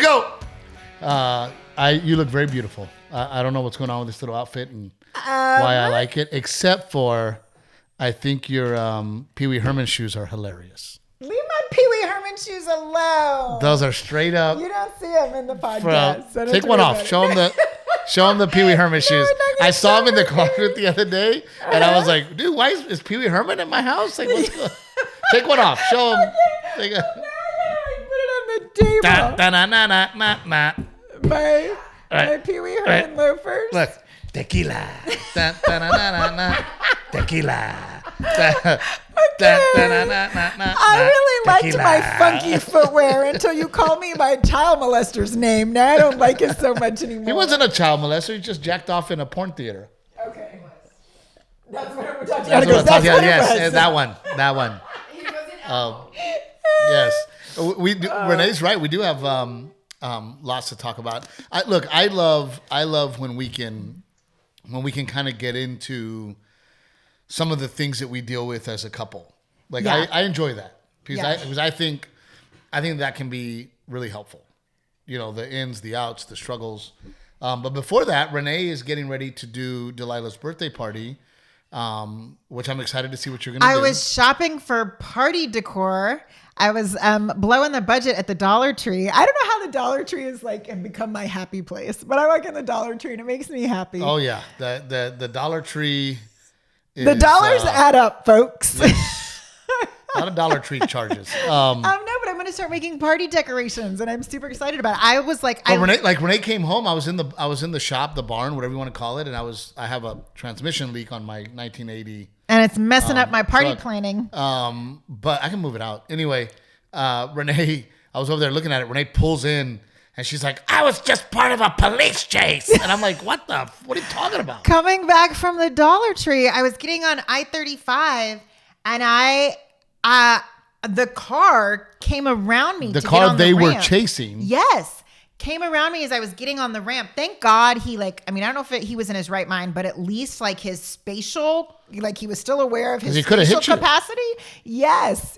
go. You look very beautiful. I don't know what's going on with this little outfit and why I like it, except for I think your Pee Wee Herman shoes are hilarious. Leave my Pee Wee Herman shoes alone. Those are straight up. You don't see them in the podcast. So take one off. Show them the Pee Wee Herman shoes. I saw them in the closet the other day, and I was like, dude, why is Pee Wee Herman in my house? Like, what's going on? Take one off. Show them. Put it on the table. My Pee Wee Herman loafers. Look. Tequila. Tequila. I really liked my funky footwear until you called me my child molester's name. Now I don't like it so much anymore. He wasn't a child molester. He just jacked off in a porn theater. Okay. That's what we're talking about. Yes, that one. Yes. Renee's right. We do have lots to talk about. I love when we can kind of get into some of the things that we deal with as a couple. Like I enjoy that because I think that can be really helpful. You know, the ins, the outs, the struggles. But before that, Renae is getting ready to do Delilah's birthday party, which I'm excited to see what you're going to do. I was shopping for party decor. I was blowing the budget at the Dollar Tree. I don't know how the Dollar Tree is and become my happy place, but I work in the Dollar Tree and it makes me happy. Oh yeah, the Dollar Tree. The dollars add up, folks. A lot of Dollar Tree charges. No, but I'm going to start making party decorations, and I'm super excited about it. I was Renae came home. I was in the shop, the barn, whatever you want to call it, and I have a transmission leak on my 1980. And it's messing up my party truck. planning. But I can move it out anyway. Renae, I was over there looking at it. Renae pulls in. And she's like, I was just part of a police chase. And I'm like, what are you talking about? Coming back from the Dollar Tree, I was getting on I-35 and the car came around me. The car they were chasing. Yes. Came around me as I was getting on the ramp. Thank God he I don't know if he was in his right mind, but at least his spatial, he was still aware of his spatial capacity. Yes.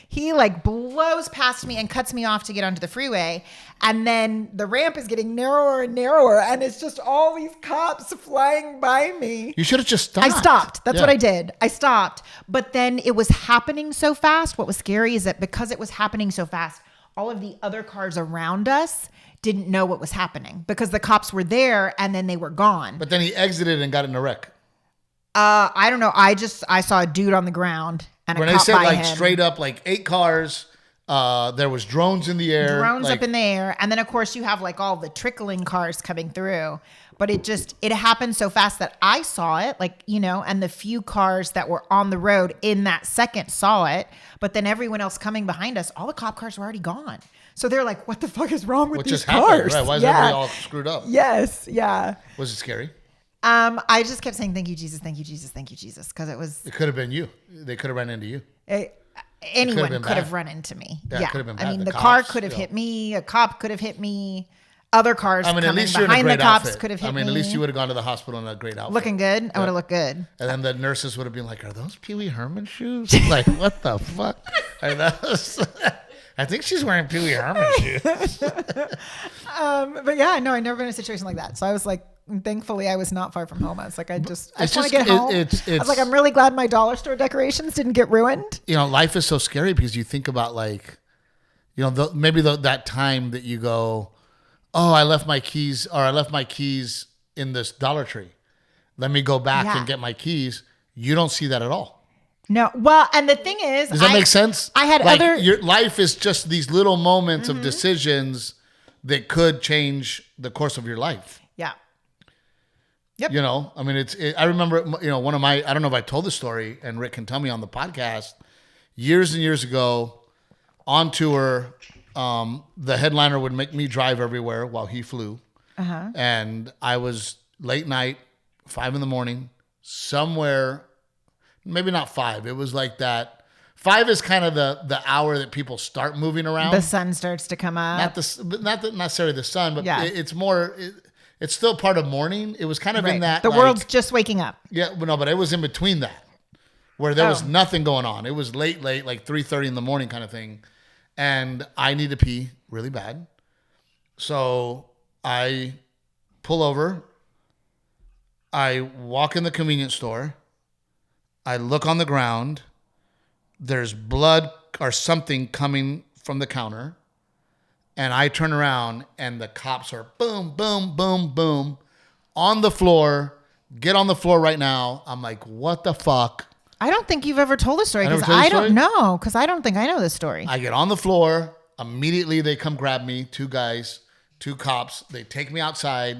He blows past me and cuts me off to get onto the freeway. And then the ramp is getting narrower and narrower. And it's just all these cops flying by me. You should have just stopped. I stopped. That's what I did. I stopped. But then it was happening so fast. What was scary is that because it was happening so fast, all of the other cars around us didn't know what was happening because the cops were there and then they were gone. But then he exited and got in a wreck. I don't know. I saw a dude on the ground and a cop said by him. Straight up 8 cars. There was drones in the air. Drones up in the air. And then of course you have all the trickling cars coming through. But it happened so fast that I saw it, and the few cars that were on the road in that second saw it. But then everyone else coming behind us, all the cop cars were already gone. So they're like, what the fuck is wrong with these cars? Right? Why is everybody all screwed up? Yes. Yeah. Was it scary? I just kept saying, thank you, Jesus. Thank you, Jesus. Thank you, Jesus. Because it could have been you. They could have run into you. Anyone could have run into me. Yeah. It could have been bad. The car could have hit me. A cop could have hit me. Other cars coming behind the cops could have hit me. At least you would have gone to the hospital in a great outfit. Looking good. I would have looked good. And then the nurses would have been like, are those Pee Wee Herman shoes? What the fuck? I think she's wearing Pee Wee Herman shoes. But yeah, no, I've never been in a situation like that. So I was thankfully I was not far from home. I was I just want to get home. I was I'm really glad my dollar store decorations didn't get ruined. Life is so scary because you think about maybe that time that you go, oh, I left my keys in this Dollar Tree. Let me go back and get my keys. You don't see that at all. No. Well, and the thing is, does that make sense? I had your life is just these little moments of decisions that could change the course of your life. Yeah. Yep. I remember, one of my, I don't know if I told the story and Rick can tell me on the podcast, years and years ago on tour, the headliner would make me drive everywhere while he flew. Uh-huh. And I was late night, 5 a.m, somewhere, maybe not 5. It was that. 5 is kind of the hour that people start moving around. The sun starts to come up. Not necessarily the sun, but it's more, it's still part of morning. It was kind of in that. The world's just waking up. Yeah, but it was in between that where there was nothing going on. It was late, 3:30 in the morning kind of thing. And I need to pee really bad. So I pull over. I walk in the convenience store. I look on the ground. There's blood or something coming from the counter. And I turn around and the cops are boom, boom, boom, boom on the floor. Get on the floor right now. I'm like, what the fuck? I don't think you've ever told the story because I don't know. Because I don't think I know this story. I get on the floor. Immediately they come grab me. 2 guys, 2 cops. They take me outside.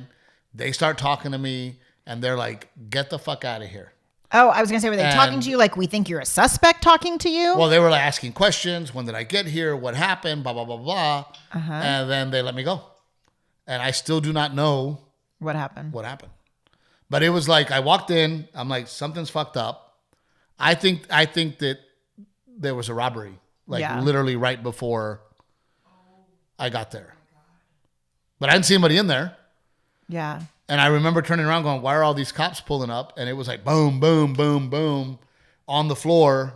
They start talking to me. And they're like, get the fuck out of here. Oh, I was going to say, were they talking to you like we think you're a suspect talking to you? Well, they were like asking questions. When did I get here? What happened? Blah, blah, blah, blah. And then they let me go. And I still do not know what happened. But it was like I walked in. I'm like, something's fucked up. I think that there was a robbery, literally right before I got there. But I didn't see anybody in there. Yeah. And I remember turning around going, why are all these cops pulling up? And it was like boom, boom, boom, boom on the floor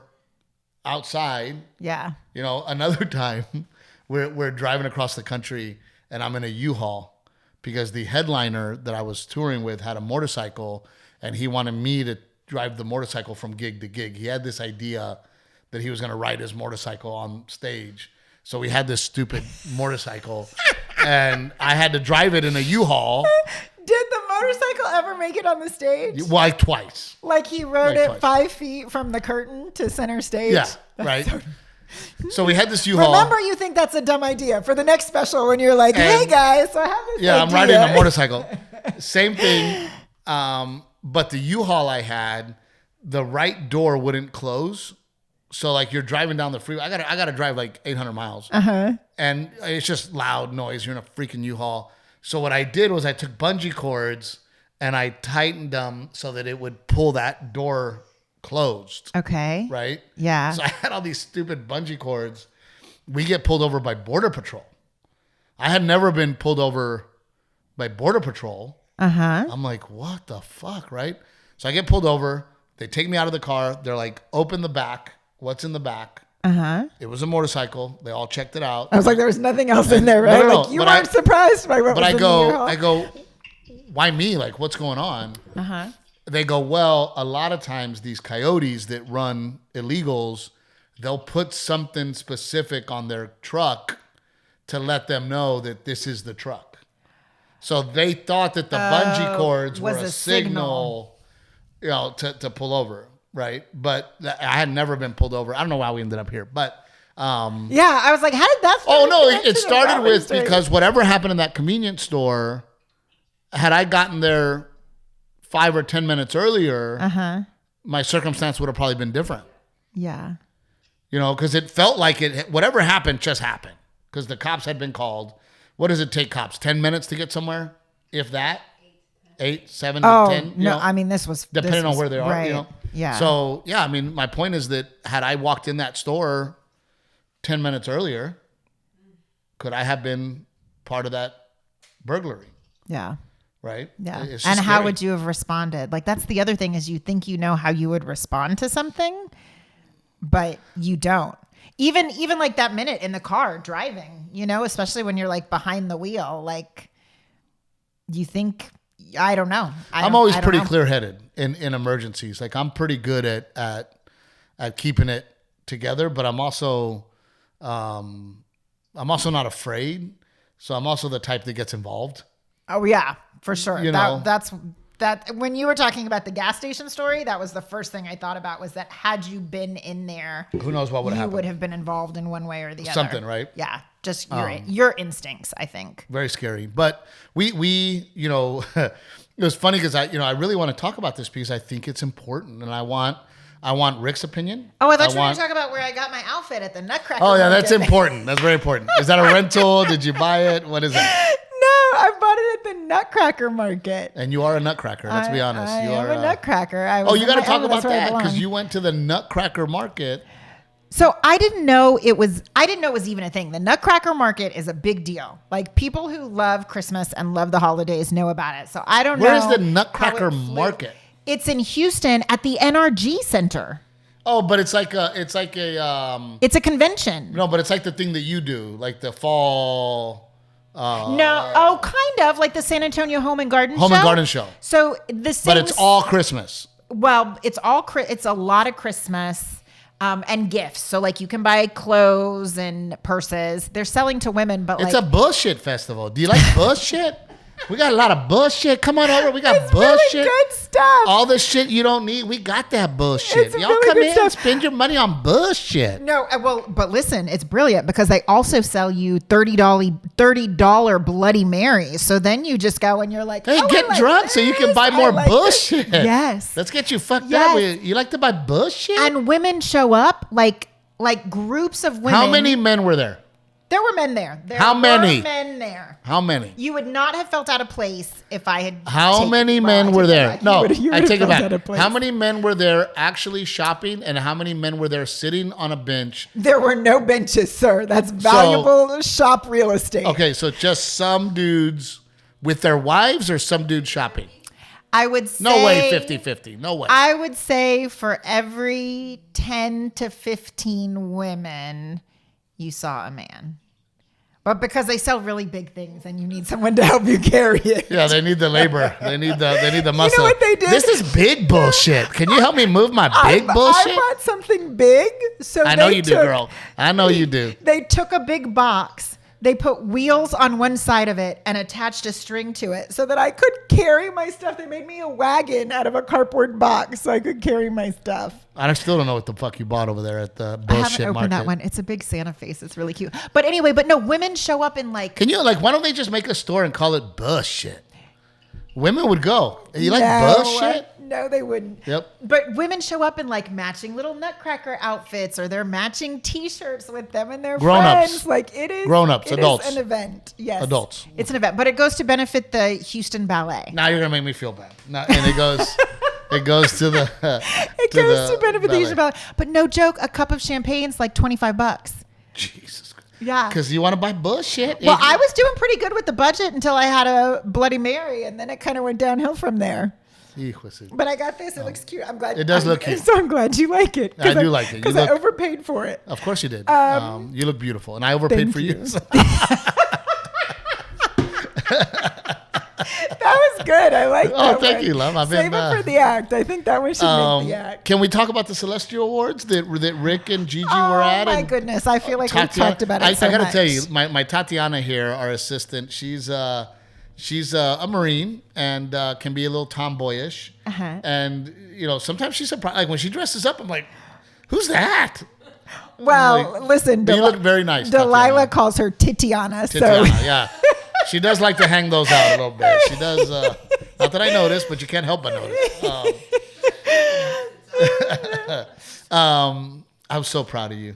outside. Yeah. You know, another time we're driving across the country and I'm in a U-Haul because the headliner that I was touring with had a motorcycle and he wanted me to drive the motorcycle from gig to gig. He had this idea that he was going to ride his motorcycle on stage. So we had this stupid motorcycle and I had to drive it in a U-Haul. Did the motorcycle ever make it on the stage? Why, twice. Like he rode it 5 feet from the curtain to center stage? Yeah, right. So we had this U-Haul. Remember, you think that's a dumb idea for the next special when you're like, hey guys, so I have this idea. I'm riding a motorcycle. Same thing. But the U-Haul I had, the right door wouldn't close. So like you're driving down the freeway. I gotta drive like 800 miles. And it's just loud noise. You're in a freaking U-Haul. So what I did was I took bungee cords and I tightened them so that it would pull that door closed. Okay. Right? Yeah. So I had all these stupid bungee cords. We get pulled over by Border Patrol. I had never been pulled over by Border Patrol. I'm like, what the fuck, right? So I get pulled over. They take me out of the car. They're like, open the back. What's in the back? It was a motorcycle. They all checked it out. I was like, there was nothing else in there, right? No, like you weren't surprised by what was in there. I go, why me? Like, what's going on? They go, well, a lot of times these coyotes that run illegals, they'll put something specific on their truck to let them know that this is the truck. So they thought that the bungee cords were a signal, you know, to pull over. Right. But I had never been pulled over. I don't know how we ended up here, but yeah, I was like, how did that start? Oh no, it started with because whatever happened in that convenience store, had I gotten there 5 or 10 minutes earlier, my circumstance would have probably been different. Yeah. You know, because it felt like whatever happened just happened. Because the cops had been called. What does it take cops? 10 minutes to get somewhere? If that? 8, 7, 10? No, know? I mean, this was... Depending on where they are, right. you know? Yeah. So, yeah, I mean, my point is that had I walked in that store 10 minutes earlier, could I have been part of that burglary? Yeah. Right? Yeah. And how would you have responded? Like, that's the other thing is you think you know how you would respond to something, but you don't. Even like that minute in the car driving, you know, especially when you're like behind the wheel, like you think... I don't know. I'm always pretty clear-headed in emergencies. Like I'm pretty good at keeping it together, but I'm also not afraid. So I'm also the type that gets involved. Oh yeah, for sure. You know, that's when you were talking about the gas station story, that was the first thing I thought about was that had you been in there, who knows what would happen? You would have been involved in one way or the other. Something, right? Yeah. Just your instincts, I think. Very scary. But we you know, it was funny because I really want to talk about this because I think it's important and I want Rick's opinion. Oh, I thought you were going to talk about where I got my outfit at the Nutcracker Market. Oh, yeah, that's important. That's very important. Is that a rental? Did you buy it? What is it? No, I bought it at the Nutcracker Market. And you are a nutcracker, let's be honest. I am a nutcracker. You got to talk about that because you went to the Nutcracker Market. So I didn't know it was even a thing. The Nutcracker Market is a big deal. Like people who love Christmas and love the holidays know about it. So I don't know. Where is the Nutcracker Market? It's in Houston at the NRG Center. Oh, but it's like a it's a convention. No, but it's like the thing that you do, like the fall No, kind of like the San Antonio Home and Garden Show. Home and Garden Show. So the same. But it's all Christmas. Well, it's a lot of Christmas and gifts. So like you can buy clothes and purses. They're selling to women, but it's a bullshit festival. Do you like bullshit? We got a lot of bullshit. Come on over. We got bullshit. Really good stuff. All the shit you don't need. We got that bullshit. It's Y'all really come good in stuff. spend your money on bullshit. No, but listen, it's brilliant because they also sell you $30 Bloody Marys. So then you just go and you're like, hey, get drunk so you can buy more bullshit. Yes. Let's get you fucked up. You like to buy bullshit? And women show up like groups of women. How many men were there? There were men there. How many? Men there. How many? You would not have felt out of place if I had. How many men were there? No, I take it back. How How many men were there actually shopping, and how many men were there sitting on a bench? There were no benches, sir. That's valuable shop real estate. Okay, so just some dudes with their wives, or some dudes shopping? I would say. No way, 50-50. No way. I would say for every 10 to 15 women, you saw a man. But because they sell really big things and you need someone to help you carry it. Yeah, they need the labor. They need the muscle. You know what they did? This is big bullshit. Can you help me move my big bullshit? I bought something big. So I know you do, girl. I know you do. They took a big box. They put wheels on one side of it and attached a string to it so that I could carry my stuff. They made me a wagon out of a cardboard box so I could carry my stuff. I still don't know what the fuck you bought over there at the bullshit market. I haven't opened that one. It's a big Santa face. It's really cute. But anyway, no, women show up in like... Can you, why don't they just make a store and call it bullshit? Women would go. You like bullshit? No, they wouldn't. Yep. But women show up in like matching little Nutcracker outfits, or they're matching T-shirts with them and their friends. Like it is. Grown-ups, adults. It is an event. Yes. Adults. It's an event, but it goes to benefit the Houston Ballet. Now you're gonna make me feel bad. And it goes. It goes to the. It goes to benefit the Houston Ballet. But no joke, a cup of champagne's like $25. Jesus. Yeah. Because you want to buy bullshit. Well, I was doing pretty good with the budget until I had a Bloody Mary, and then it kind of went downhill from there. But I got this. It looks cute. I'm glad. It does look cute. So I'm glad you like it. I do like it. Because I overpaid for it. Of course you did. You look beautiful. And I overpaid for you. So. That was good. I like that. Oh, thank you, love. Save it for the act. I think that one should make the act. Can we talk about the Celestial Awards that Rick and Gigi were at? Oh, my goodness. I feel like we talked about it so much. I got to tell you, my Tatiana here, our assistant, she's a Marine and can be a little tomboyish. Uh-huh. And, sometimes she's surprised. Like when she dresses up, I'm like, who's that? Well, listen. You look very nice. Delilah Tatiana. calls her Titiana. Yeah. She does like to hang those out a little bit. She does. Not that I notice, but you can't help but notice. I'm so proud of you.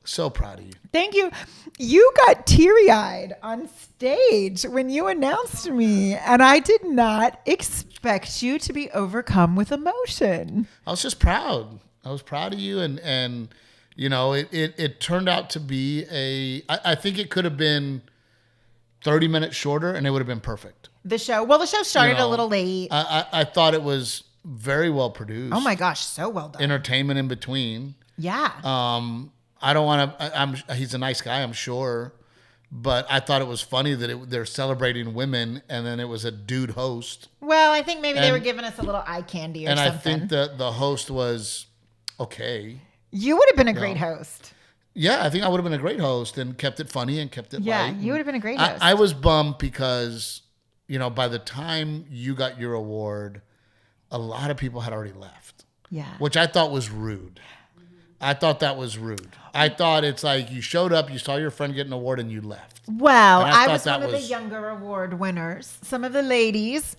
So proud of you. Thank you. You got teary-eyed on stage when you announced me, and I did not expect you to be overcome with emotion. I was just proud. I was proud of you, and it turned out to be I think it could have been 30 minutes shorter, and it would have been perfect. The show started a little late. I thought it was very well produced. Oh my gosh, so well done. Entertainment in between. Yeah. I don't want to. He's a nice guy, I'm sure, but I thought it was funny that they're celebrating women, and then it was a dude host. Well, I think maybe they were giving us a little eye candy or something. And I think the host was okay. You would have been a great host. Yeah, I think I would have been a great host and kept it funny and kept it light. Yeah, you would have been a great host. I was bummed because, by the time you got your award, a lot of people had already left. Yeah. Which I thought was rude. I thought that was rude. I thought it's like you showed up, you saw your friend get an award, and you left. Well, I was one of the younger award winners. Some of the ladies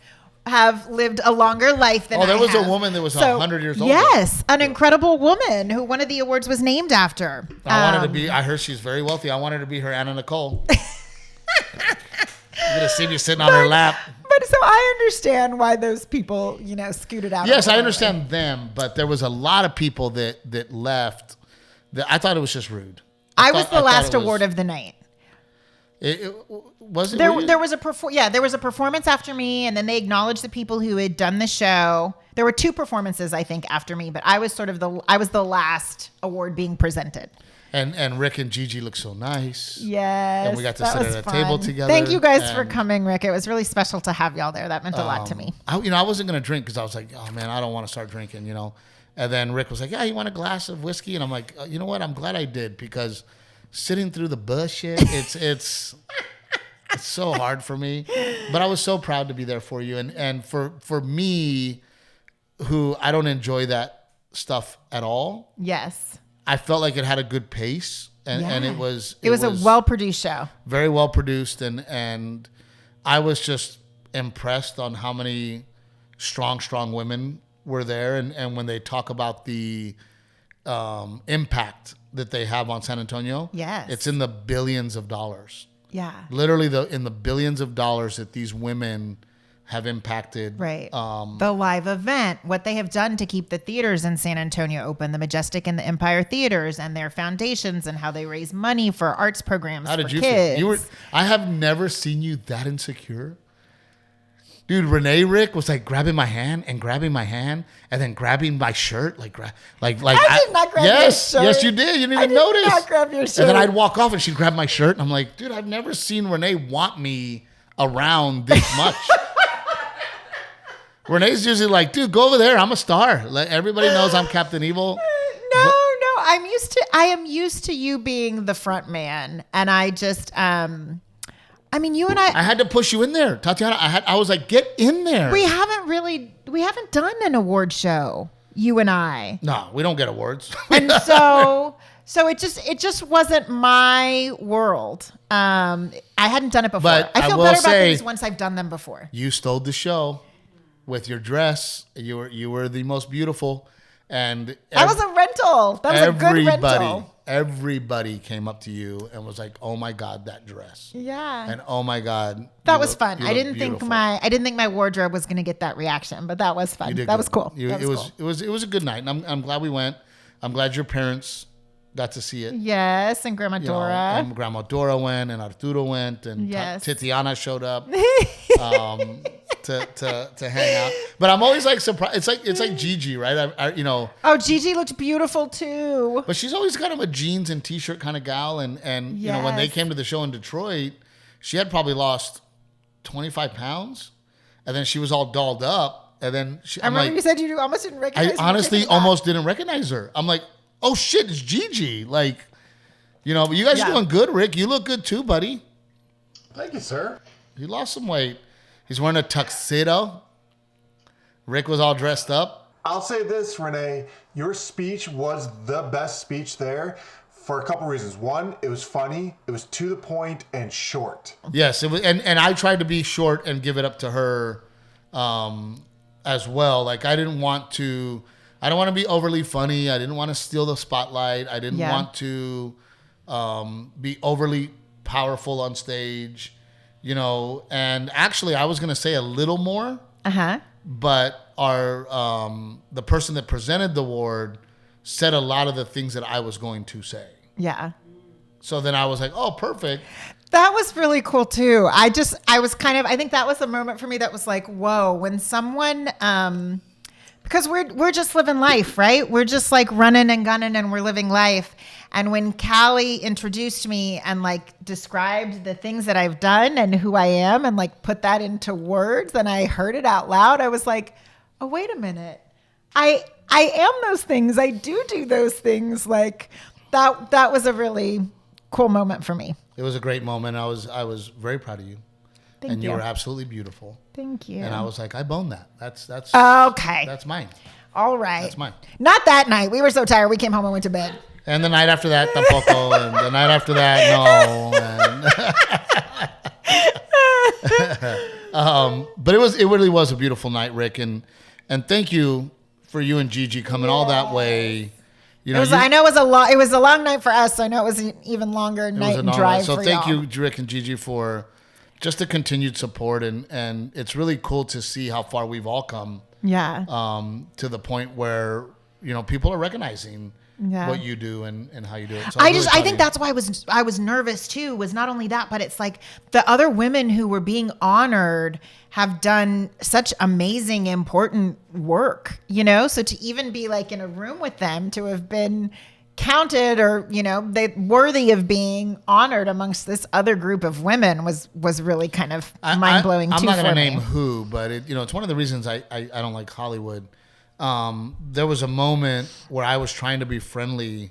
have lived a longer life than I have. Oh, there was a woman that was 100 years old. Yes, an incredible woman who one of the awards was named after. I heard she's very wealthy. I wanted to be her Anna Nicole. You're going to see me sitting on her lap. But so I understand why those people, scooted out. Yes, I understand them, but there was a lot of people that left. That I thought it was just rude. I was the last award of the night. It wasn't there was a performance after me, and then they acknowledged the people who had done the show. There were 2 performances, I think, after me, but I was the last award being presented. And Rick and Gigi looked so nice. Yes. And we got to sit at a table together. Thank you guys for coming, Rick. It was really special to have y'all there. That meant a lot to me. I wasn't going to drink because I was like, oh, man, I don't want to start drinking, And then Rick was like, yeah, you want a glass of whiskey? And I'm like, you know what? I'm glad I did because sitting through the bullshit, it's so hard for me. But I was so proud to be there for you. And for me, who I don't enjoy that stuff at all. Yes. I felt like it had a good pace, and it was a well-produced show. Very well produced, and I was just impressed on how many strong women were there, and when they talk about the impact that they have on San Antonio, yes, it's in the billions of dollars. Yeah, literally in the billions of dollars that these women have impacted. Right. The live event, what they have done to keep the theaters in San Antonio open, the Majestic and the Empire theaters, and their foundations, and how they raise money for arts programs for kids. Feel? I have never seen you that insecure. Dude, Renae Rick was like grabbing my hand, and then grabbing my shirt, like I did not grab your shirt. Yes, you did. You didn't even notice. I did not grab your shirt. And then I'd walk off, and she'd grab my shirt, and I'm like, dude, I've never seen Renae want me around this much. Renee's usually like, dude, go over there. I'm a star. Everybody knows I'm Captain Evil. No. I am used to you being the front man, and I just, you and I had to push you in there, Tatiana. I was like, get in there. We haven't done an award show, you and I. No, we don't get awards. And so it just wasn't my world. I hadn't done it before. But I feel better about things once I've done them before. You stole the show. With your dress, you were the most beautiful, and that was a rental. That was a good rental. Everybody came up to you and was like, "Oh my God, that dress!" Yeah. And oh my God, that was fun. I didn't think my wardrobe was going to get that reaction, but that was fun. That was cool. It was a good night, and I'm glad we went. I'm glad your parents got to see it. Yes, and Grandma Dora. And Grandma Dora went, and Arturo went, and Titiana showed up. To hang out, but I'm always like surprised. It's like Gigi, right? Oh, Gigi looked beautiful too. But she's always kind of a jeans and t-shirt kind of gal, and when they came to the show in Detroit, she had probably lost 25 pounds, and then she was all dolled up, and then I remember you said you almost didn't recognize her. I honestly almost didn't recognize her. I'm like, oh shit, it's Gigi. Like, but you guys are doing good, Rick. You look good too, buddy. Thank you, sir. You lost some weight. He's wearing a tuxedo. Rick was all dressed up. I'll say this, Renae. Your speech was the best speech there for a couple reasons. One, it was funny. It was to the point and short. Yes, it was, and I tried to be short and give it up to her as well. Like I don't want to be overly funny. I didn't want to steal the spotlight. I didn't want to be overly powerful on stage. And actually I was going to say a little more, but the person that presented the award said a lot of the things that I was going to say. Yeah. So then I was like, oh, perfect. That was really cool too. I think that was a moment for me that was like, whoa, when someone, because we're just living life, right? We're just like running and gunning and we're living life. And when Callie introduced me and like described the things that I've done and who I am and like put that into words and I heard it out loud, I was like, oh, wait a minute. I am those things. I do those things. Like that was a really cool moment for me. It was a great moment. I was very proud of you. Thank you. You were absolutely beautiful. Thank you. And I was like, I bone that. That's okay. That's mine. All right. That's mine. Not that night. We were so tired. We came home and went to bed. And the night after that, tampoco. And the night after that, no. But it really was a beautiful night, Rick. And thank you for you and Gigi coming all that way. I know it was a long night for us. So I know it was an even longer night and drive for y'all. So thank you, Rick and Gigi, for just the continued support. And it's really cool to see how far we've all come. Yeah. To the point where, people are recognizing what you do and how you do it. So I think that's why I was nervous too, was not only that, but it's like the other women who were being honored have done such amazing, important work, so to even be like in a room with them, to have been counted or, they worthy of being honored amongst this other group of women was really kind of mind blowing too. I'm not going to name who, but it's one of the reasons I don't like Hollywood. There was a moment where I was trying to be friendly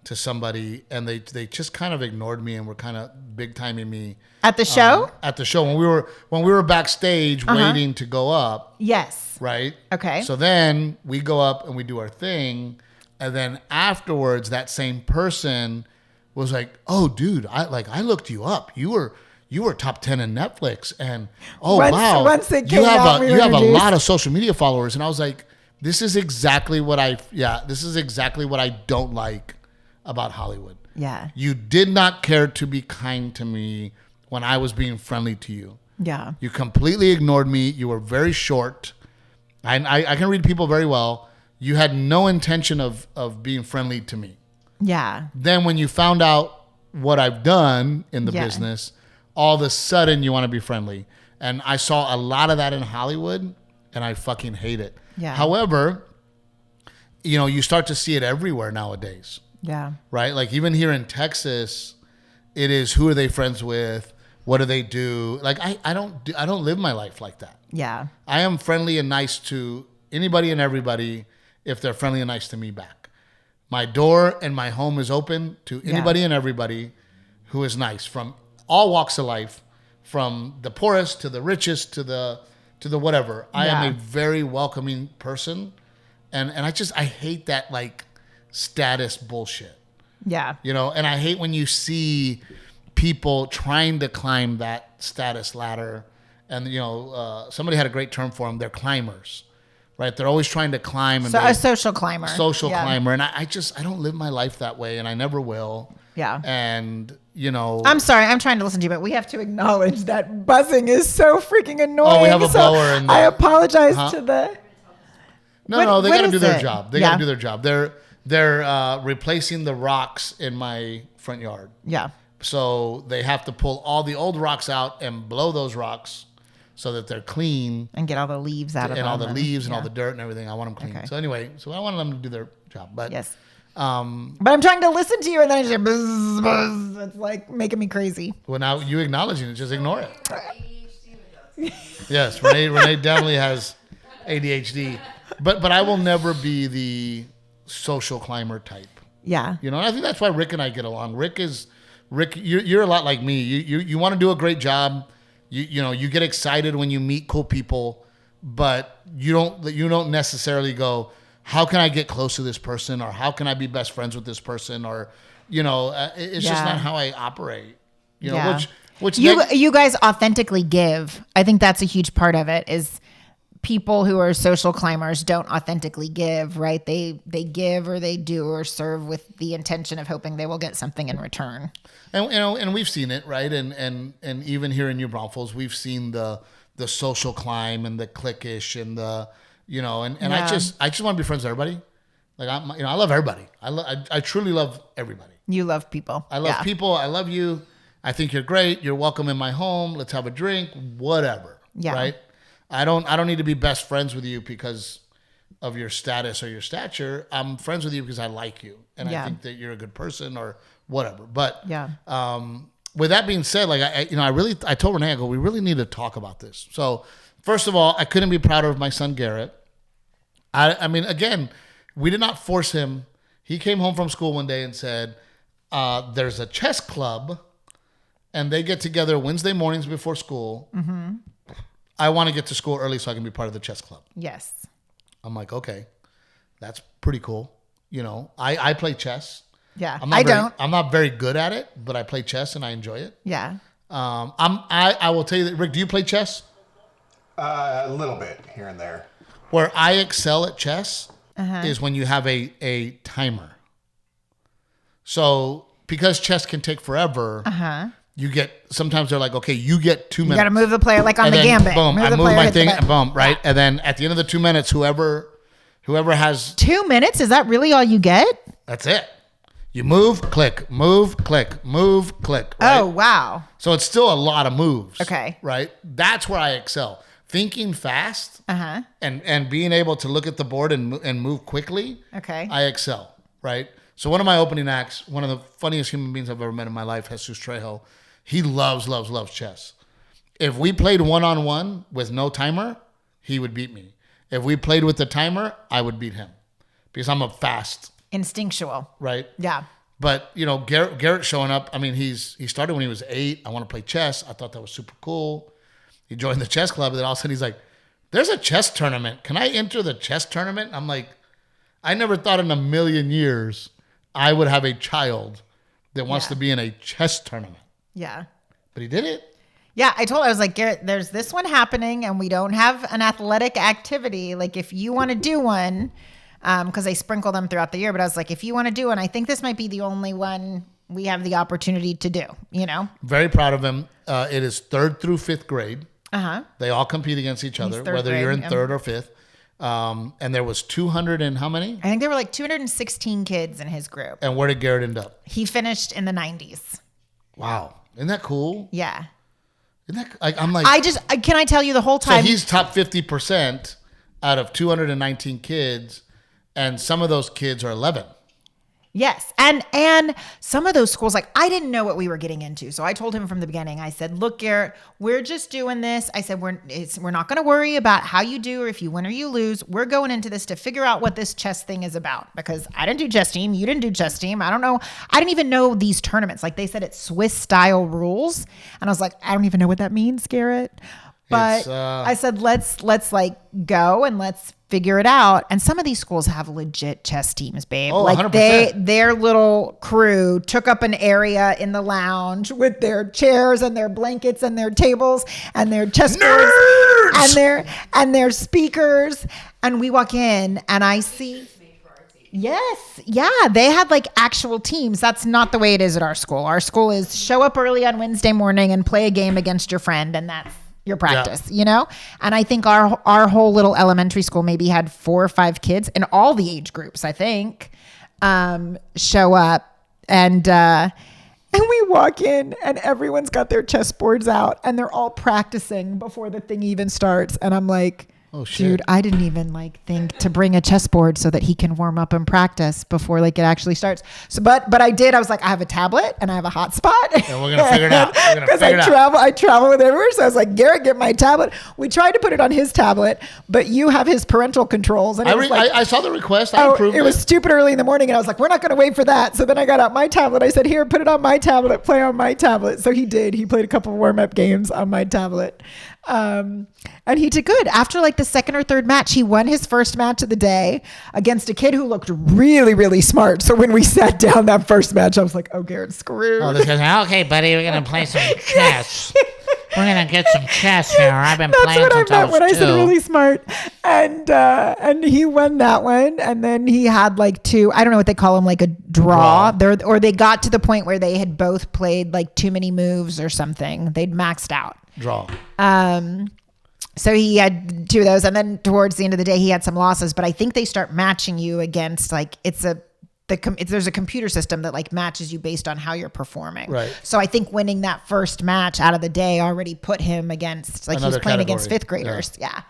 to somebody and they just kind of ignored me and were kind of big timing me at the show. When we were backstage waiting to go up. Yes. Right. Okay. So then we go up and we do our thing, and then afterwards, that same person was like, "Oh, dude, I looked you up. You were top 10 in Netflix, and wow, once it you came have out, you have a lot of social media followers." And I was like, this is exactly what I don't like about Hollywood. Yeah. You did not care to be kind to me when I was being friendly to you. Yeah. You completely ignored me. You were very short. I can read people very well. You had no intention of being friendly to me. Yeah. Then when you found out what I've done in the business, all of a sudden you want to be friendly. And I saw a lot of that in Hollywood, and I fucking hate it. Yeah. However, you start to see it everywhere nowadays. Yeah. Right? Like even here in Texas, it is who are they friends with? What do they do? Like I don't live my life like that. Yeah. I am friendly and nice to anybody and everybody if they're friendly and nice to me back. My door and my home is open to anybody and everybody who is nice, from all walks of life, from the poorest to the richest to the whatever. I am a very welcoming person, and I hate that like status bullshit. Yeah. And I hate when you see people trying to climb that status ladder, and somebody had a great term for them. They're climbers. Right, they're always trying to climb. And a social climber. Climber, and I don't live my life that way, and I never will. Yeah. And I'm sorry, I'm trying to listen to you, but we have to acknowledge that buzzing is so freaking annoying. Oh, we have a blower in there. I apologize to the. No, they got to do their job. They got to do their job. They're replacing the rocks in my front yard. Yeah. So they have to pull all the old rocks out and blow those rocks, so that they're clean. And get all the leaves out of them. And all the leaves and all the dirt and everything. I want them clean. Okay. So anyway, I wanted them to do their job. But yes. But I'm trying to listen to you, and then I just buzz, buzz. It's like making me crazy. Well, now you acknowledging it, just ignore it. Yes, Renae definitely has ADHD. But I will never be the social climber type. Yeah. And I think that's why Rick and I get along. Rick, you're a lot like me. You want to do a great job. You get excited when you meet cool people, but you don't necessarily go, how can I get close to this person, or how can I be best friends with this person, or it's just not how I operate. Which you guys authentically give. I think that's a huge part of it. Is people who are social climbers don't authentically give, right? They give, or they do, or serve with the intention of hoping they will get something in return. And we've seen it, right? And even here in New Braunfels, we've seen the social climb and the cliquish and the I just want to be friends with everybody. Like I love everybody. I truly love everybody. You love people. I love people. I love you. I think you're great. You're welcome in my home. Let's have a drink. Whatever. Yeah. Right. I don't need to be best friends with you because of your status or your stature. I'm friends with you because I like you and I think that you're a good person or whatever. But with that being said, like I told Renae, I go, we really need to talk about this. So first of all, I couldn't be prouder of my son Garrett. I mean, again, we did not force him. He came home from school one day and said, "There's a chess club, and they get together Wednesday mornings before school. Mm-hmm. I want to get to school early so I can be part of the chess club." Yes. I'm like, okay, that's pretty cool. I play chess. Yeah, I'm not very good at it, but I play chess and I enjoy it. Yeah. I will tell you that, Rick, do you play chess? A little bit here and there. Where I excel at chess is when you have a timer. So because chess can take forever, you get, sometimes they're like, okay, you get 2 minutes. You got to move the player like on the gambit. Boom, I move my thing, boom, right? And then at the end of the 2 minutes, whoever has 2 minutes, is that really all you get? That's it. You move, click, move, click, move, click. Right? Oh, wow. So it's still a lot of moves. Okay. Right? That's where I excel. Thinking fast and being able to look at the board and move quickly. Okay. I excel. Right? So one of my opening acts, one of the funniest human beings I've ever met in my life, Jesus Trejo, he loves chess. If we played one-on-one with no timer, he would beat me. If we played with the timer, I would beat him because I'm a fast. Instinctual. Right? Yeah. But, you know, Garrett showing up, I mean, he started when he was 8. I want to play chess. I thought that was super cool. He joined the chess club, and then all of a sudden he's like, there's a chess tournament. Can I enter the chess tournament? I'm like, I never thought in a million years I would have a child that wants to be in a chess tournament. Yeah. But he did it. Yeah, I was like, Garrett, there's this one happening and we don't have an athletic activity. Like if you want to do one, because they sprinkle them throughout the year, but I was like, if you want to do one, I think this might be the only one we have the opportunity to do, you know? Very proud of him. It is 3rd through 5th grade. They all compete against each other, whether grade, you're in 3rd or 5th. And there was 200 and how many? I think there were like 216 kids in his group. And where did Garrett end up? He finished in the 90s. Wow. Isn't that cool? Yeah. Isn't that, I'm like, can I tell you the whole time? So he's top 50% out of 219 kids, and some of those kids are 11. Yes. And some of those schools, like I didn't know what we were getting into. So I told him from the beginning, I said, look, Garrett, we're just doing this. I said, we're not going to worry about how you do or if you win or you lose. We're going into this to figure out what this chess thing is about because I didn't do chess team. You didn't do chess team. I don't know. I didn't even know these tournaments. Like they said, it's Swiss style rules. And I was like, I don't even know what that means, Garrett. But I said, let's like go and let's figure it out. And some of these schools have legit chess teams, babe. Oh, like 100%. their little crew took up an area in the lounge with their chairs and their blankets and their tables and their chessboards and their speakers. And we walk in and I see. Yes. Yeah. They had like actual teams. That's not the way it is at our school. Our school is show up early on Wednesday morning and play a game against your friend. And that's your practice, you know? And I think our whole little elementary school maybe had 4 or 5 kids in all the age groups, I think, show up. And we walk in and everyone's got their chessboards out and they're all practicing before the thing even starts. And I'm like, oh, shit. Dude, I didn't even like think to bring a chessboard so that he can warm up and practice before like it actually starts. So, but I did. I was like, I have a tablet and I have a hotspot. And we're gonna figure it out. Because I travel with everywhere. So I was like, Garrett, get my tablet. We tried to put it on his tablet, but you have his parental controls. And I saw the request. I approved it. It was stupid early in the morning, and I was like, we're not going to wait for that. So then I got out my tablet. I said, here, put it on my tablet. Play on my tablet. So he did. He played a couple of warm-up games on my tablet. And he did good. After like the 2nd or 3rd match, he won his first match of the day against a kid who looked really, really smart. So when we sat down that first match, I was like, oh, Garrett's screwed. Oh, this guy's like, okay, buddy, we're going to play some chess. We're going to get some chess here. I've been playing since I was 2. That's what I meant when I said really smart. And he won that one. And then he had like 2, I don't know what they call them, like a draw. Or they got to the point where they had both played like too many moves or something. They'd maxed out. Draw. So he had 2 of those, and then towards the end of the day, he had some losses. But I think they start matching you against like there's a computer system that like matches you based on how you're performing. Right. So I think winning that first match out of the day already put him against like he was playing against 5th graders. Yeah.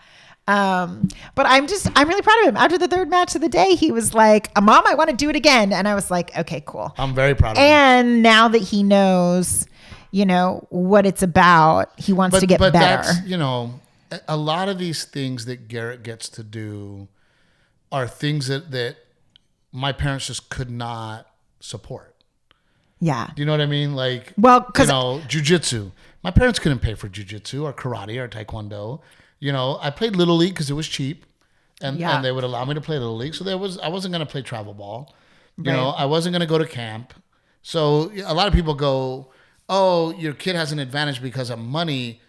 But I'm really proud of him. After the 3rd match of the day, he was like, Mom, I want to do it again. And I was like, okay, cool. I'm very proud of him. And now that he knows, you know, what it's about, he wants to get better. That's, you know, a lot of these things that Garrett gets to do are things that my parents just could not support. Yeah. Do you know what I mean? Like, well, because, you know, jujitsu. My parents couldn't pay for jujitsu or karate or taekwondo. You know, I played Little League because it was cheap. And they would allow me to play Little League. So I wasn't going to play travel ball. You know, I wasn't going to go to camp. So a lot of people go, oh, your kid has an advantage because of money.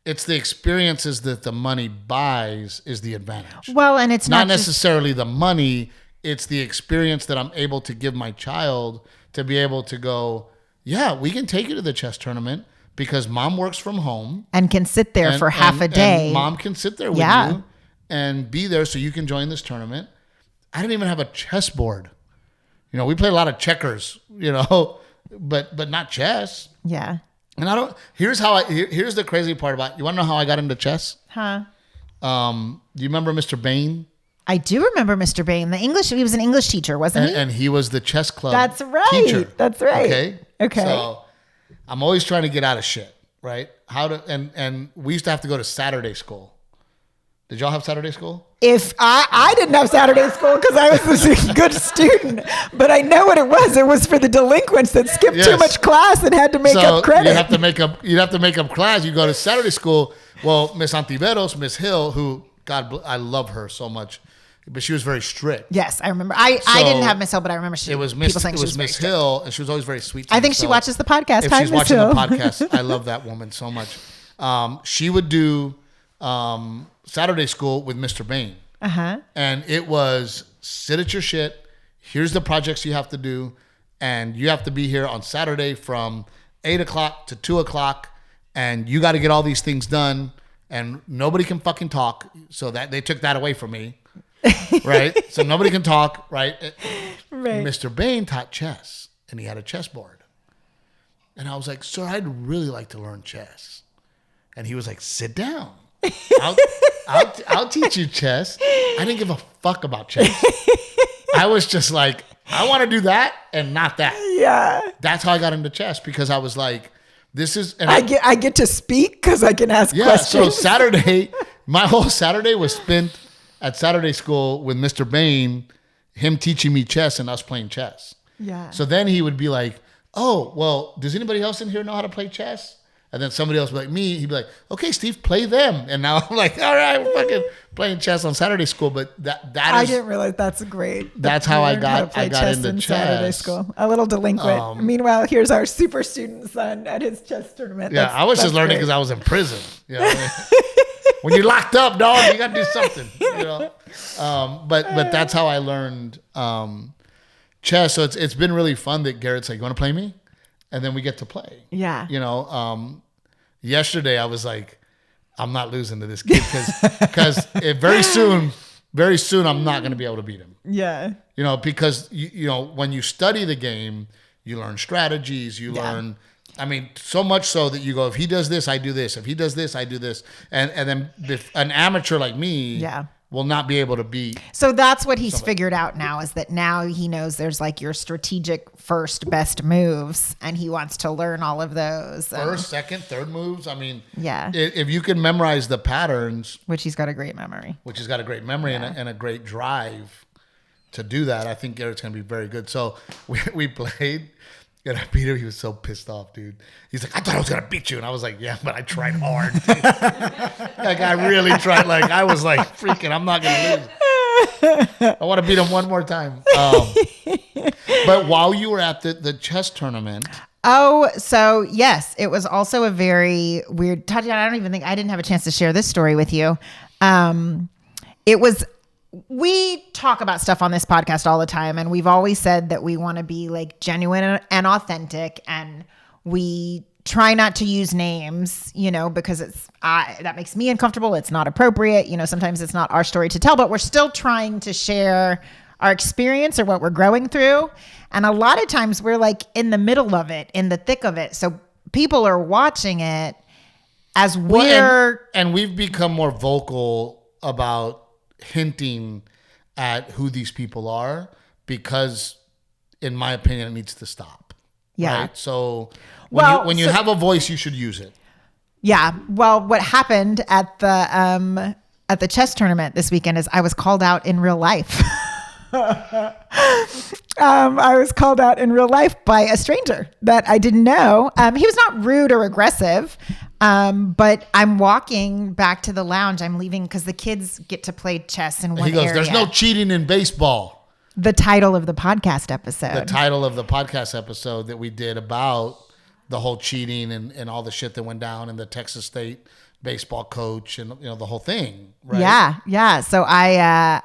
It's the experiences that the money buys is the advantage. Well, and it's not necessarily the money. It's the experience that I'm able to give my child to be able to go, yeah, we can take you to the chess tournament because mom works from home. And can sit there for half a day. And mom can sit there with you and be there so you can join this tournament. I didn't even have a chessboard. we played a lot of checkers, but not chess. Yeah. And here's the crazy part about, you want to know how I got into chess? Huh? Do you remember Mr. Bain? I do remember Mr. Bain. He was an English teacher, wasn't he? And he was the chess club That's right. teacher. That's right. Okay. So I'm always trying to get out of shit, right? And we used to have to go to Saturday school. Did y'all have Saturday school? If I didn't have Saturday school because I was a good student, but I know what it was. It was for the delinquents that skipped too much class and had to make up credit. You'd have to make up class. You go to Saturday school. Well, Miss Antiveros, Miss Hill, who I love her so much, but she was very strict. Yes, I remember. I didn't have Miss Hill, but I remember it was Miss Hill, and she was always very sweet. I think she watches the podcast. If she's watching the podcast, I love that woman so much. She would do Saturday school with Mr. Bain. And it was sit at your shit. Here's the projects you have to do. And you have to be here on Saturday from 8 o'clock to 2 o'clock. And you got to get all these things done. And nobody can fucking talk. So that they took that away from me. Right? So nobody can talk. Right? Mr. Bain taught chess. And he had a chessboard. And I was like, sir, I'd really like to learn chess. And he was like, sit down. I'll teach you chess. I didn't give a fuck about chess. I was just like, I want to do that and not that. Yeah. That's how I got into chess, because I was like, this is. And I get to speak because I can ask questions. So Saturday, my whole Saturday was spent at Saturday school with Mr. Bain, him teaching me chess and us playing chess. Yeah. So then he would be like, oh, well, does anybody else in here know how to play chess? And then somebody else would be like me. He'd be like, okay, Steve, play them. And now I'm like, all right, we're fucking playing chess on Saturday school. But that is. I didn't realize that's great. That's how I got into chess. Saturday school. A little delinquent. Meanwhile, here's our super student son at his chess tournament. Yeah, I was just learning because I was in prison. You know? When you're locked up, dog, you got to do something. But that's how I learned chess. So it's been really fun that Garrett's like, you want to play me? And then we get to play. Yeah. Yesterday I was like, I'm not losing to this kid because very soon I'm not going to be able to beat him. Yeah. Because when you study the game, you learn strategies, you learn. I mean, so much so that you go, if he does this, I do this. If he does this, I do this. And then an amateur like me will not be able to beat. So that's what he's figured out now, is that now he knows there's like your strategic first best moves, and he wants to learn all of those. First, second, third moves. I mean, if you can memorize the patterns. Which he's got a great memory. And a great drive to do that. I think Garrett's going to be very good. So we played. And I beat him. He was so pissed off, dude. He's like, I thought I was going to beat you. And I was like, yeah, but I tried hard. Like, I really tried. Like, I was like, freaking, I'm not going to lose. I want to beat him one more time. But while you were at the chess tournament. Oh, so yes, it was also a very weird, Tatiana, I didn't have a chance to share this story with you. We talk about stuff on this podcast all the time, and we've always said that we want to be like genuine and authentic, and we try not to use names, because that makes me uncomfortable. It's not appropriate. Sometimes it's not our story to tell, but we're still trying to share our experience or what we're going through. And a lot of times we're like in the middle of it, in the thick of it. So people are watching it as and we've become more vocal about hinting at who these people are, because in my opinion it needs to stop. Right? So when you have a voice, you should use it. Well, what happened at the chess tournament this weekend is I was called out in real life. I was called out in real life by a stranger that I didn't know. He was not rude or aggressive. But I'm walking back to the lounge. I'm leaving because the kids get to play chess in one area. He goes, there's no cheating in baseball. The title of the podcast episode. The title of the podcast episode that we did about the whole cheating and all the shit that went down in the Texas State baseball coach and the whole thing. Right? Yeah. So I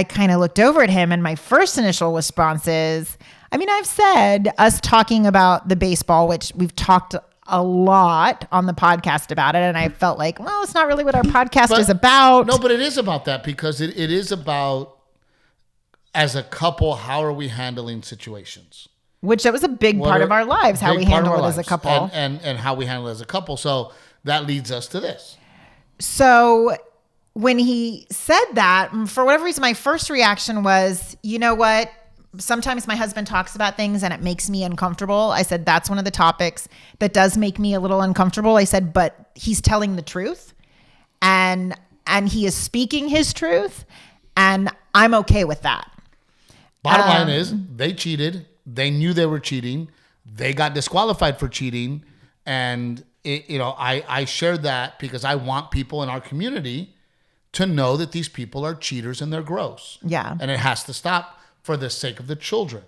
kind of looked over at him, and my first initial response is, I've said us talking about the baseball, which we've talked a lot on the podcast about it, and I felt like, well, it's not really what our podcast is about. No, but it is about that, because it is about as a couple, how are we handling situations? Which that was a big part of our lives, how we handle it as a couple. And how we handle it as a couple. So that leads us to this. So when he said that, for whatever reason, my first reaction was, you know what? Sometimes my husband talks about things and it makes me uncomfortable. I said, that's one of the topics that does make me a little uncomfortable. I said, but he's telling the truth and he is speaking his truth, and I'm okay with that. Bottom line is they cheated. They knew they were cheating. They got disqualified for cheating. And, I shared that because I want people in our community to know that these people are cheaters and they're gross. Yeah. And it has to stop for the sake of the children.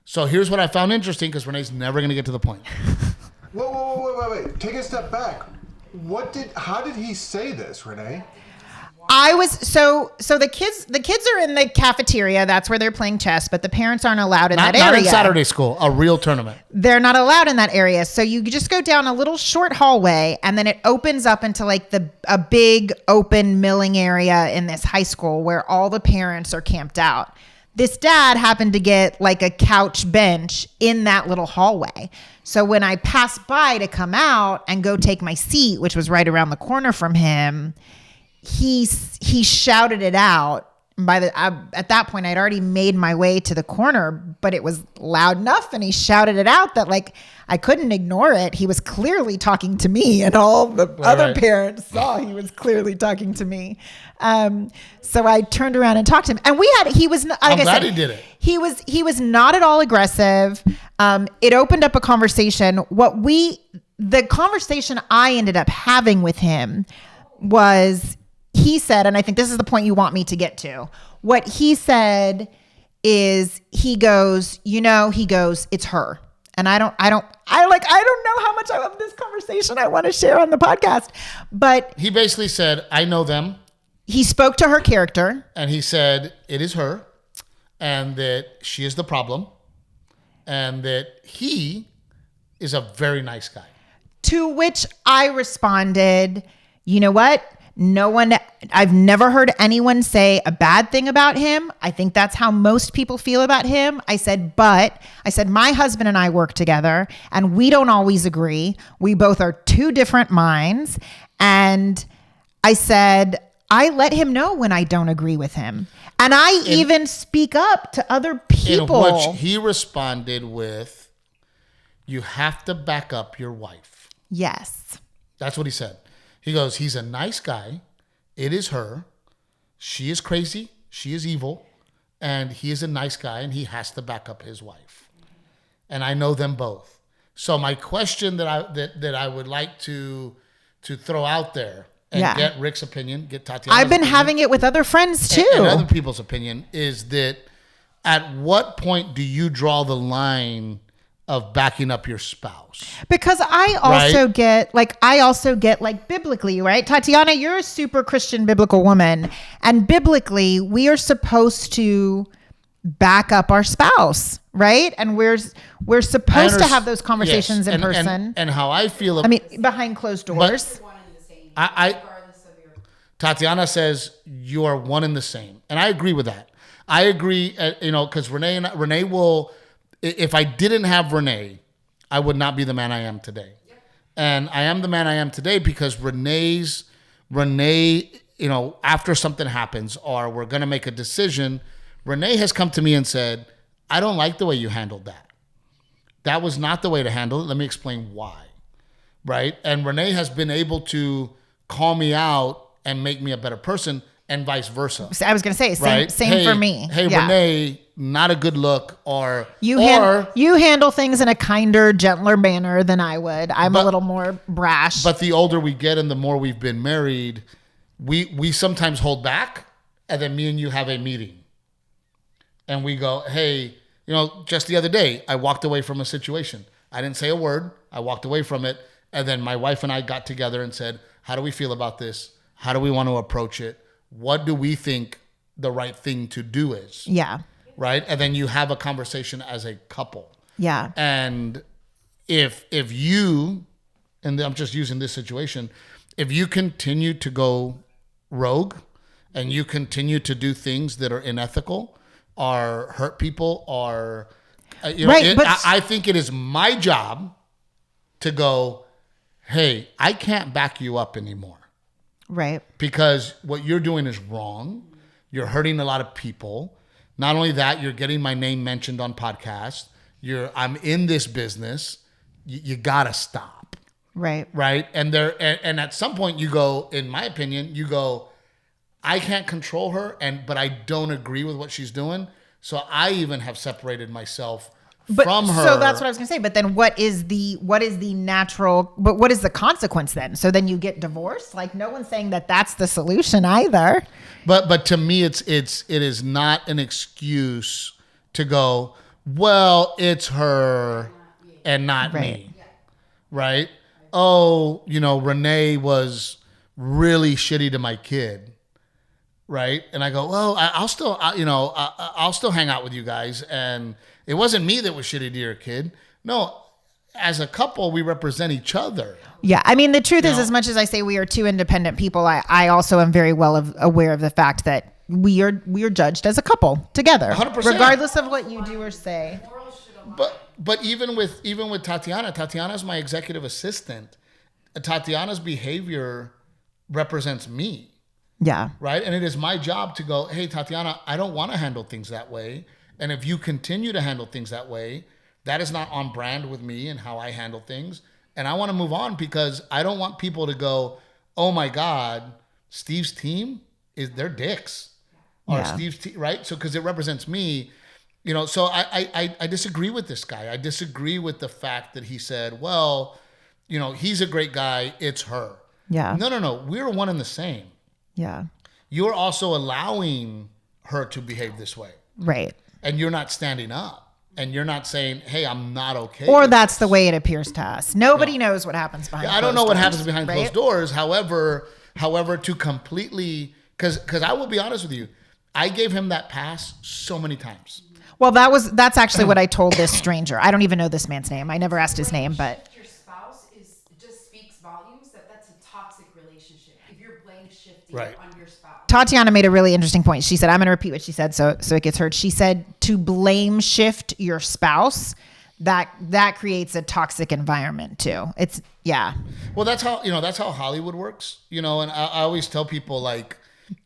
So here's what I found interesting, because Renee's never going to get to the point. Wait. Take a step back. How did he say this, Renae? So the kids are in the cafeteria. That's where they're playing chess, but the parents aren't allowed in that area. Not in Saturday school, a real tournament. They're not allowed in that area. So you just go down a little short hallway, and then it opens up into like a big open milling area in this high school where all the parents are camped out. This dad happened to get like a couch bench in that little hallway. So when I passed by to come out and go take my seat, which was right around the corner from him, he shouted it out. At that point, I'd already made my way to the corner, but it was loud enough, and he shouted it out that like I couldn't ignore it. He was clearly talking to me, and all the other parents saw he was clearly talking to me. So I turned around and talked to him, and he was. Like I'm glad he did it. He was not at all aggressive. It opened up a conversation. The conversation I ended up having with him was, he said, and I think this is the point you want me to get to. What he said is, he goes, it's her. And I don't know how much of this conversation I want to share on the podcast, but he basically said, I know them. He spoke to her character. And he said, it is her, and that she is the problem, and that he is a very nice guy. To which I responded, you know what? I've never heard anyone say a bad thing about him. I think that's how most people feel about him. I said, my husband and I work together, and we don't always agree. We both are two different minds. And I said, I let him know when I don't agree with him. And I even speak up to other people. In which he responded with, you have to back up your wife. Yes. That's what he said. He goes, he's a nice guy. It is her. She is crazy. She is evil. And he is a nice guy, and he has to back up his wife. And I know them both. So my question that I would like to throw out there and get Rick's opinion, get Tatiana's I've been opinion, having it with other friends too. And other people's opinion is that at what point do you draw the line of backing up your spouse? Because I also get biblically, right? Tatiana, you're a super Christian biblical woman, and biblically we are supposed to back up our spouse, right? And we're supposed to have those conversations in person. And how I feel, behind closed doors. Tatiana says you are one and the same, and I agree with that. I agree, because Renae will. If I didn't have Renae, I would not be the man I am today. Yep. And I am the man I am today because Renae, after something happens or we're going to make a decision, Renae has come to me and said, I don't like the way you handled that. That was not the way to handle it. Let me explain why. Right? And Renae has been able to call me out and make me a better person, and vice versa. I was going to say, same for me. Hey, yeah. Renae, not a good look, or you handle things in a kinder, gentler manner than I would. I'm a little more brash. But the older we get and the more we've been married, we sometimes hold back, and then me and you have a meeting. And we go, hey, just the other day, I walked away from a situation. I didn't say a word. I walked away from it. And then my wife and I got together and said, how do we feel about this? How do we want to approach it? What do we think the right thing to do is? Yeah. Right? And then you have a conversation as a couple. Yeah. And if you, and I'm just using this situation, if you continue to go rogue and you continue to do things that are unethical hurt people, or right. I think it is my job to go, hey, I can't back you up anymore. Right. Because what you're doing is wrong. You're hurting a lot of people. Not only that, you're getting my name mentioned on podcasts. I'm in this business. You gotta stop. Right. Right. And at some point you go, in my opinion, I can't control her, but I don't agree with what she's doing. So I even have separated myself from her. So that's what I was going to say. But then what is the natural, but what is the consequence then? So then you get divorced? Like, no one's saying that that's the solution either. But to me, it is not an excuse to go, well, it's her and not me. Right? Oh, Renae was really shitty to my kid. Right. And I go, well, I'll still hang out with you guys. And it wasn't me that was shitty to your kid. No, as a couple, we represent each other. Yeah. I mean, the truth is, as much as I say we are two independent people, I also am very well aware of the fact that we are judged as a couple together, 100%. Regardless of what you do or say. But even with Tatiana's my executive assistant. Tatiana's behavior represents me. Yeah. Right. And it is my job to go, hey, Tatiana, I don't want to handle things that way. And if you continue to handle things that way, that is not on brand with me and how I handle things. And I want to move on because I don't want people to go, oh my God, Steve's team they're dicks. Or Steve's team, right? So, because it represents me, so I disagree with this guy. I disagree with the fact that he said, well, he's a great guy. It's her. Yeah. No. We're one and the same. Yeah. You're also allowing her to behave this way. Right. And you're not standing up. And you're not saying, hey, I'm not okay. Or that's the way it appears to us. Nobody knows what happens behind closed doors. I don't know what happens behind closed doors. However, to completely, because I will be honest with you, I gave him that pass so many times. Well, that's actually what I told this stranger. I don't even know this man's name. I never asked his name, but. Your spouse just speaks volumes that's a toxic relationship. If you're blame shifting on your spouse. Tatiana made a really interesting point. She said, I'm going to repeat what she said so it gets heard. She said to blame shift your spouse, that creates a toxic environment too. Well, that's how Hollywood works, and I always tell people like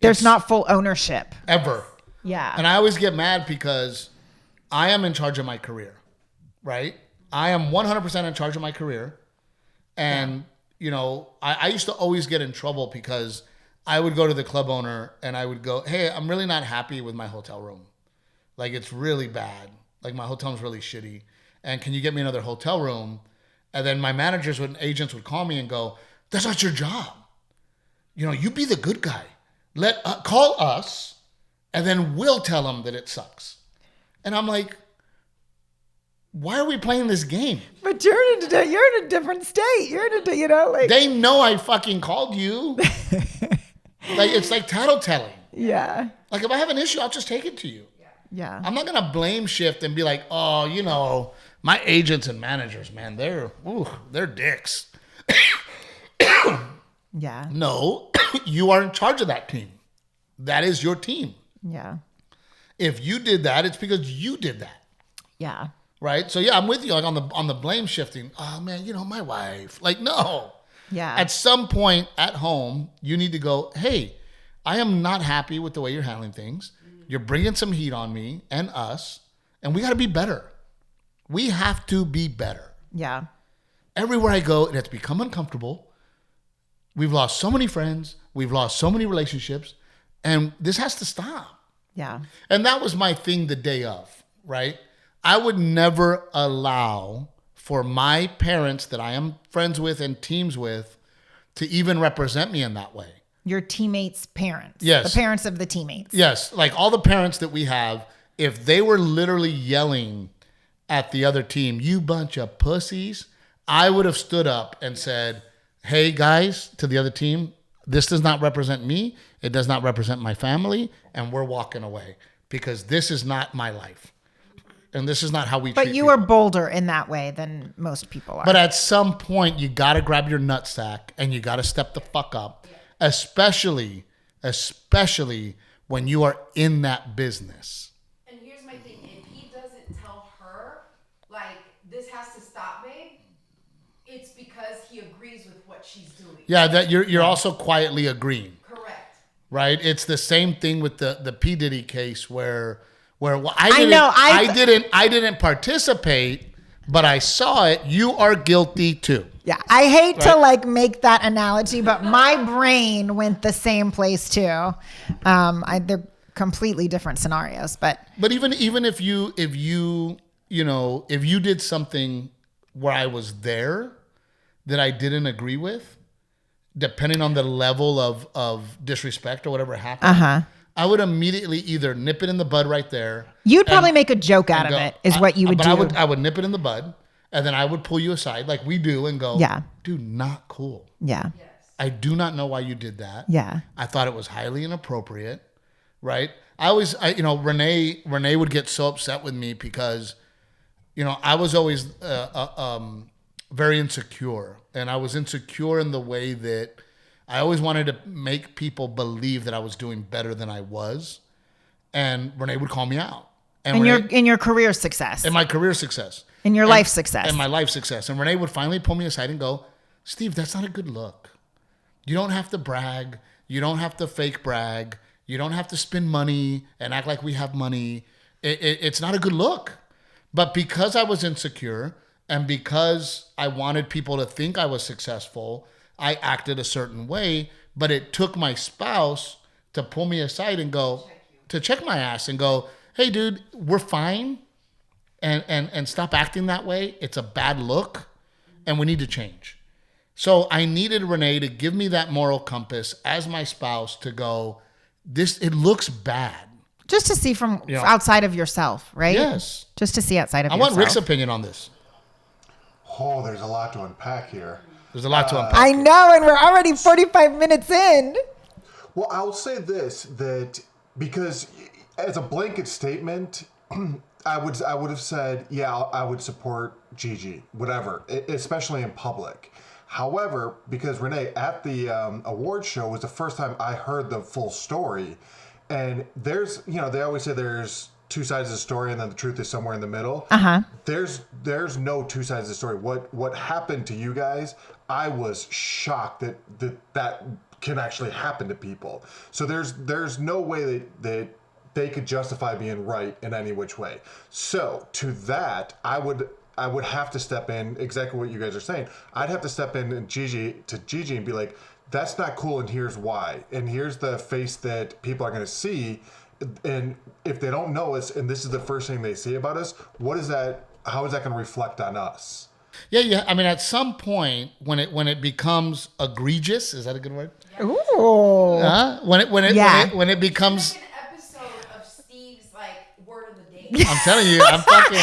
there's not full ownership ever. Yeah. And I always get mad because I am in charge of my career, right? I am 100% in charge of my career. And, I used to always get in trouble because I would go to the club owner and I would go, hey, I'm really not happy with my hotel room. Like, it's really bad. Like, my hotel room's really shitty. And can you get me another hotel room? And then my managers and agents would call me and go, that's not your job. You be the good guy. Call us. And then we'll tell them that it sucks. And I'm like, why are we playing this game? But you're in a different state. You're in a, They know I fucking called you. It's like tattletelling. Yeah. Like, if I have an issue, I'll just take it to you. Yeah. I'm not going to blame shift and be like, oh, my agents and managers, man, they're dicks. Yeah. No, you are in charge of that team. That is your team. Yeah. If you did that, it's because you did that. Yeah. Right? So yeah, I'm with you. Like on the blame shifting. Oh man, my wife. Like, no. Yeah. At some point at home, you need to go, hey, I am not happy with the way you're handling things. You're bringing some heat on me and us, and we got to be better. We have to be better. Yeah. Everywhere I go, it has become uncomfortable. We've lost so many friends. We've lost so many relationships, and this has to stop. Yeah. And that was my thing the day of, right? I would never allow for my parents that I am friends with and teams with to even represent me in that way. Your teammates' parents. Yes. The parents of the teammates. Yes. Like all the parents that we have, if they were literally yelling at the other team, you bunch of pussies, I would have stood up and said, hey guys, to the other team, this does not represent me. It does not represent my family. And we're walking away because this is not my life. And this is not how we treat But you people. are bolder in that way than most people are. But at some point, you got to grab your nutsack and you got to step the fuck up, especially when you are in that business. And it's because he agrees with what she's doing. Yeah, that you're also quietly agreeing. Correct. Right? It's the same thing with the P. Diddy case where I didn't participate, but I saw it. You are guilty too. Yeah, I hate to like make that analogy, but my brain went the same place too. They're completely different scenarios, but even if you did something where I was there that I didn't agree with, depending on the level of disrespect or whatever happened, I would immediately either nip it in the bud right there. You'd probably make a joke out of it, is what you would do. I would nip it in the bud, and then I would pull you aside like we do and go, dude, not cool. Yeah. Yes. I do not know why you did that. Yeah. I thought it was highly inappropriate, right? Renae would get so upset with me because, I was always very insecure, and I was insecure in the way that I always wanted to make people believe that I was doing better than I was, and Renae would call me out. And in your career success. In my career success. In your life success. In my life success. And Renae would finally pull me aside and go, Steve, that's not a good look. You don't have to brag. You don't have to fake brag. You don't have to spend money and act like we have money. It's not a good look. But because I was insecure and because I wanted people to think I was successful, I acted a certain way. But it took my spouse to pull me aside and go, to check my ass and go, hey, dude, we're fine. And stop acting that way. It's a bad look and we need to change. So I needed Renae to give me that moral compass as my spouse to go, it looks bad. Just to see from outside of yourself, right? Yes. Just to see outside of yourself. I want Rick's opinion on this. Oh, there's a lot to unpack here. There's a lot to unpack. I know, and we're already 45 minutes in. Well, I'll say this, that because as a blanket statement, I would have said, I would support Gigi, whatever, especially in public. However, because Renae at the award show was the first time I heard the full story, and there's, they always say there's two sides of the story and then the truth is somewhere in the middle. There's no two sides of the story. What happened to you guys, I was shocked that can actually happen to people. So there's no way that they could justify being right in any which way. So to that, I would have to step in, exactly what you guys are saying. I'd have to step in and Gigi and be like, that's not cool and here's why. And here's the face that people are going to see. And if they don't know us and this is the first thing they see about us, how is that going to reflect on us? Yeah. I mean, at some point when it becomes egregious, is that a good word? Ooh. When it becomes... It's like an episode of Steve's word of the day. I'm telling you, I'm fucking...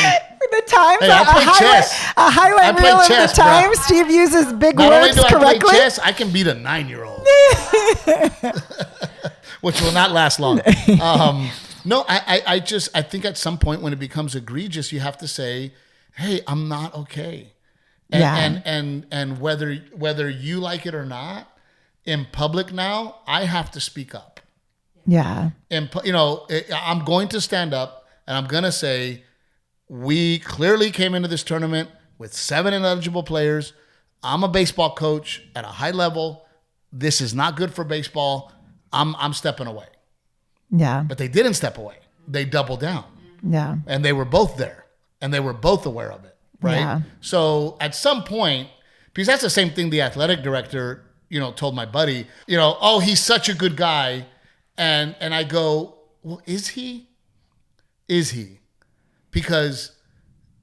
The Times, hey, I play chess. A highlight reel of the Times. Steve uses big Not words correctly. Not only do I play chess, I can beat a 9-year-old. Which will not last long. No, I think at some point when it becomes egregious, you have to say, hey, I'm not okay. And whether you like it or not, in public now, I have to speak up. Yeah. And, I'm going to stand up and I'm going to say, we clearly came into this tournament with 7 ineligible players. I'm a baseball coach at a high level. This is not good for baseball. I'm stepping away. Yeah. But they didn't step away. They doubled down. Yeah. And they were both there. And they were both aware of it. Right? Yeah. So at some point, because that's the same thing the athletic director, told my buddy, oh, he's such a good guy. And I go, well, is he? Is he? Because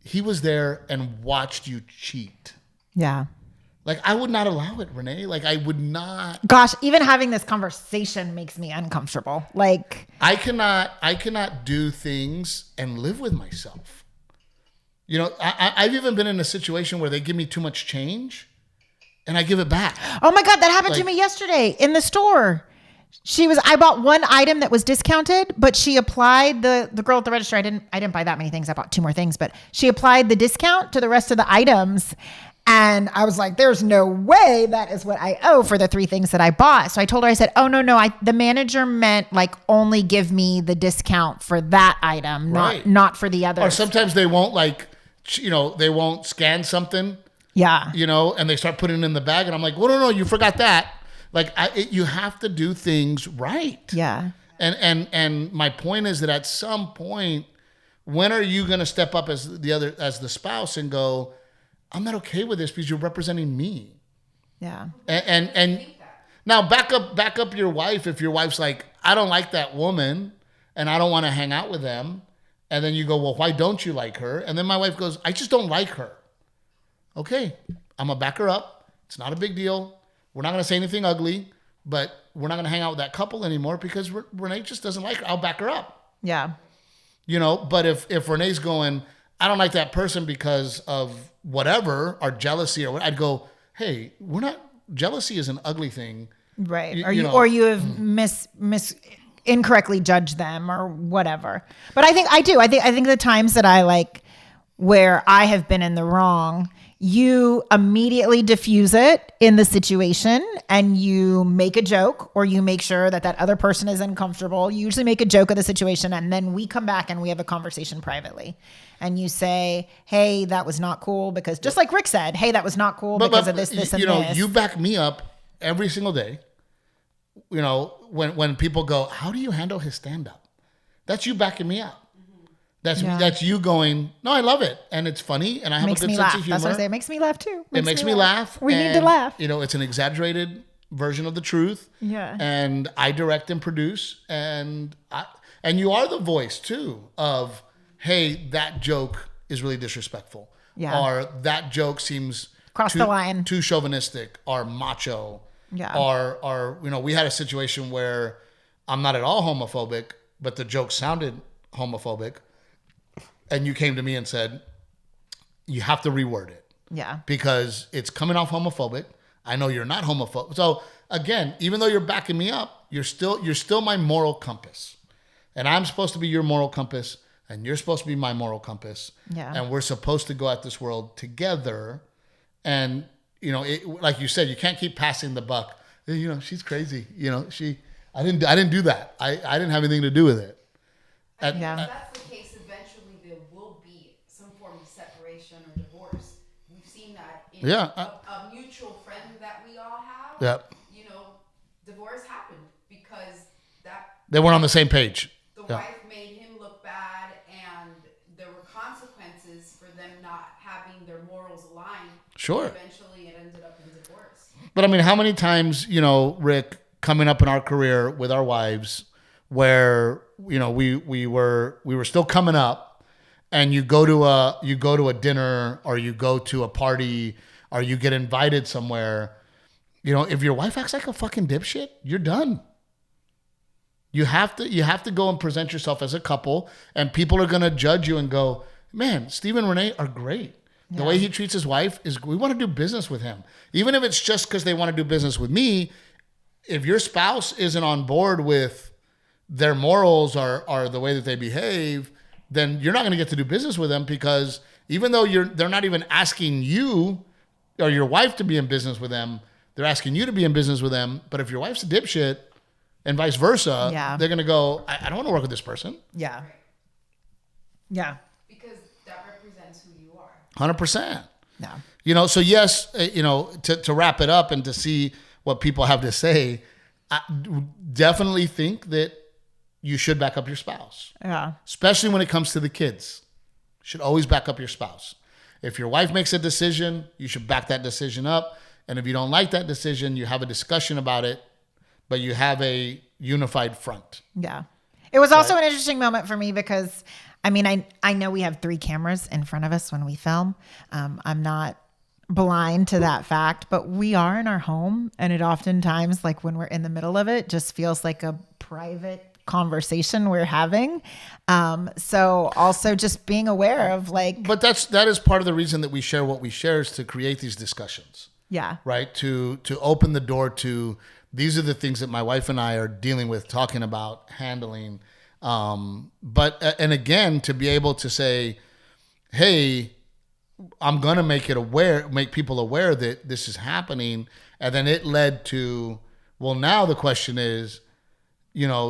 he was there and watched you cheat. Yeah. I would not allow it, Renae. I would not. Gosh, even having this conversation makes me uncomfortable. I cannot do things and live with myself. I've even been in a situation where they give me too much change and I give it back. Oh my God, that happened to me yesterday in the store. I bought one item that was discounted, but she applied the girl at the register. I didn't buy that many things. I bought 2 more things, but she applied the discount to the rest of the items. And I was like, there's no way that is what I owe for the 3 things that I bought. So I told her, I said, oh, no, the manager meant only give me the discount for that item, not for the others. Or sometimes they won't they won't scan something Yeah. You know, and they start putting it in the bag, and I'm like, well, no, you forgot that. Like, you have to do things right. Yeah. And my point is that at some point, when are you going to step up as the spouse and go, I'm not okay with this because you're representing me. Yeah. And now back up your wife. If your wife's like, I don't like that woman and I don't want to hang out with them. And then you go, well, why don't you like her? And then my wife goes, I just don't like her. Okay, I'm going to back her up. It's not a big deal. We're not going to say anything ugly, but we're not going to hang out with that couple anymore because Renae just doesn't like her. I'll back her up. Yeah. You know, but if Renae's going, I don't like that person because of whatever, or jealousy or what, I'd go, hey, jealousy is an ugly thing. Right. Or you have incorrectly judged them or whatever. But I think I think the times that I like where I have been in the wrong, you immediately diffuse it in the situation and you make a joke, or you make sure that other person is uncomfortable. You usually make a joke of the situation, and then we come back and we have a conversation privately. And you say, hey, that was not cool because, just like Rick said, hey, that was not cool because of this, and this. You back me up every single day. You know, when people go, how do you handle his stand-up? That's you backing me up. That's you going, no, I love it. And it's funny. And I have a good sense of humor. That's what I say. It makes me laugh too. It makes me laugh. We need to laugh. You know, it's an exaggerated version of the truth. Yeah. And I direct and produce. And you are the voice too of, hey, that joke is really disrespectful. Yeah. Or that joke seems the line. Too chauvinistic or macho. Yeah. Or we had a situation where I'm not at all homophobic, but the joke sounded homophobic. And you came to me and said, you have to reword it. Yeah. Because it's coming off homophobic. I know you're not homophobic. So again, even though you're backing me up, you're still my moral compass. And I'm supposed to be your moral compass, and you're supposed to be my moral compass. Yeah. And we're supposed to go at this world together. And, like you said, you can't keep passing the buck. She's crazy. I didn't do that. I didn't have anything to do with it. If that's the case, eventually there will be some form of separation or divorce. We've seen that in a mutual friend that we all have. Yeah. Divorce happened because they weren't on the same page. The wife made him look bad, and there were consequences for them not having their morals aligned. Sure. Eventually it ended up in divorce. But I mean, how many times, Rick, coming up in our career with our wives, where we were still coming up, and you go to a dinner, or you go to a party, or you get invited somewhere, if your wife acts like a fucking dipshit, you're done. You have to go and present yourself as a couple, and people are going to judge you and go, man, Steve and Renae are great. The way he treats his wife we want to do business with him. Even if it's just because they want to do business with me, if your spouse isn't on board with their morals or the way that they behave, then you're not going to get to do business with them, because even though they're not even asking you or your wife to be in business with them, they're asking you to be in business with them. But if your wife's a dipshit and vice versa, they're going to go, I don't want to work with this person. Yeah. Yeah. Because that represents who you are. 100%. Yeah. So yes, to wrap it up and to see what people have to say, I definitely think that you should back up your spouse. Yeah. Especially when it comes to the kids. You should always back up your spouse. If your wife makes a decision, you should back that decision up. And if you don't like that decision, you have a discussion about it, but you have a unified front. Yeah. It was also an interesting moment for me because, I mean, I know we have 3 cameras in front of us when we film. I'm not blind to that fact, but we are in our home, and it oftentimes, like when we're in the middle of it, just feels like a private conversation we're having. So also just being aware of but that is part of the reason that we share what we share, is to create these discussions. Yeah. Right. To open the door to, these are the things that my wife and I are dealing with, talking about, handling. But again, to be able to say, hey, I'm going to make people aware that this is happening. And then it led to, well, now the question is,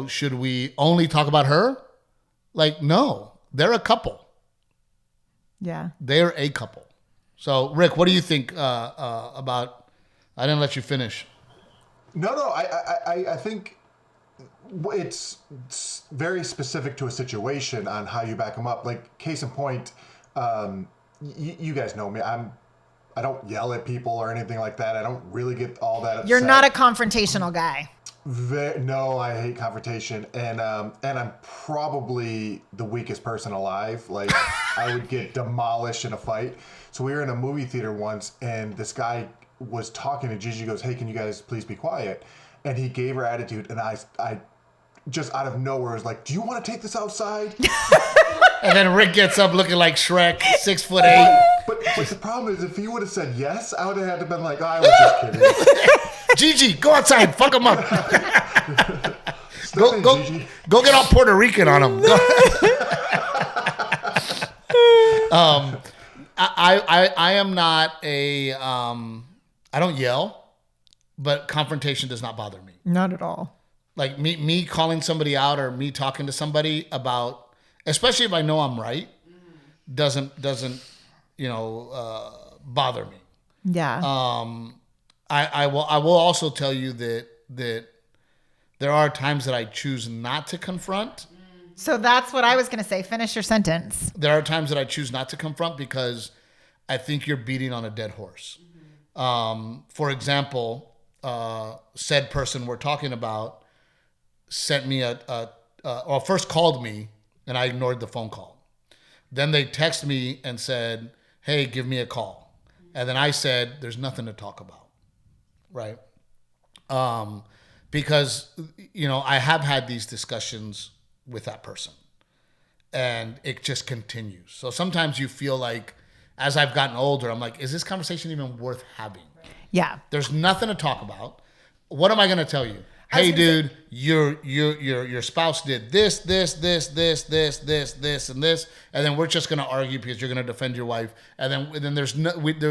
should we only talk about her? No, they're a couple. Yeah. They're a couple. So, Rick, what do you think about? I didn't let you finish. No. I think it's very specific to a situation on how you back them up. Like case in point, you guys know me. I don't yell at people or anything like that. I don't really get all that upset. You're not a confrontational guy. No, I hate confrontation, and I'm probably the weakest person alive. Like I would get demolished in a fight. So we were in a movie theater once, and this guy was talking to Gigi. Goes, "Hey, can you guys please be quiet?" And he gave her attitude, and I just out of nowhere was like, "Do you want to take this outside?" And then Rick gets up looking like Shrek, 6'8". But the problem is, if he would have said yes, I would have had to been like, oh, "I was just kidding." Gigi, go outside, fuck him up. Go get all Puerto Rican on him. I am not a I don't yell, but confrontation does not bother me. Not at all. Like me calling somebody out or me talking to somebody about, especially if I know I'm right, doesn't bother me. Yeah. I will also tell you that there are times that I choose not to confront. So that's what I was going to say. Finish your sentence. There are times that I choose not to confront because I think you're beating on a dead horse. For example, said person we're talking about sent me or first called me and I ignored the phone call. Then they text me and said, "Hey, give me a call." And then I said, "There's nothing to talk about." Right? Because, I have had these discussions with that person and it just continues. So sometimes you feel like as I've gotten older, I'm like, is this conversation even worth having? Yeah. There's nothing to talk about. What am I going to tell you? Hey, dude, your spouse did this, and this, and then we're just going to argue because you're going to defend your wife, and then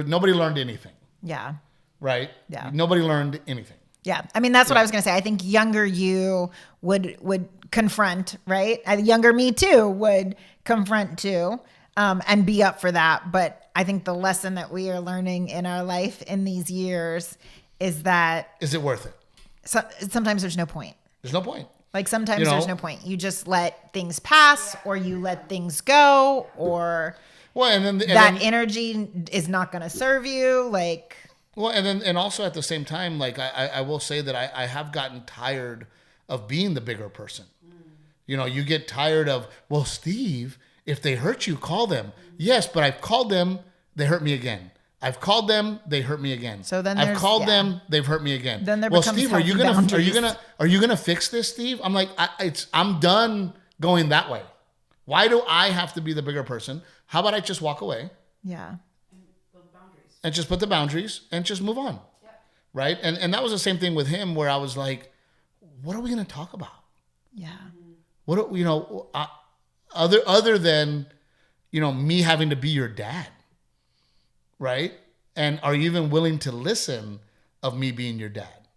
nobody learned anything. Yeah. Right? Yeah. Nobody learned anything. Yeah. I mean, that's what I was going to say. I think younger you would confront, right? Younger me too would confront too, and be up for that. But I think the lesson that we are learning in our life in these years is that... Is it worth it? So, sometimes there's no point. There's no point. Like sometimes there's no point. You just let things pass or you let things go or energy is not going to serve you. Like... Well, and also at the same time, like I will say that I have gotten tired of being the bigger person. You get tired of, well, Steve, if they hurt you, call them. Yes, but I've called them, they hurt me again. I've called them, they hurt me again. So then I've called them, they've hurt me again. Then there well, becomes Steve, boundaries. are you gonna fix this, Steve? I'm like, I'm done going that way. Why do I have to be the bigger person? How about I just walk away? Yeah. And just put the boundaries and just move on. Yeah. Right? And that was the same thing with him where I was like, what are we going to talk about? Yeah. What, other than, me having to be your dad. Right? And are you even willing to listen of me being your dad?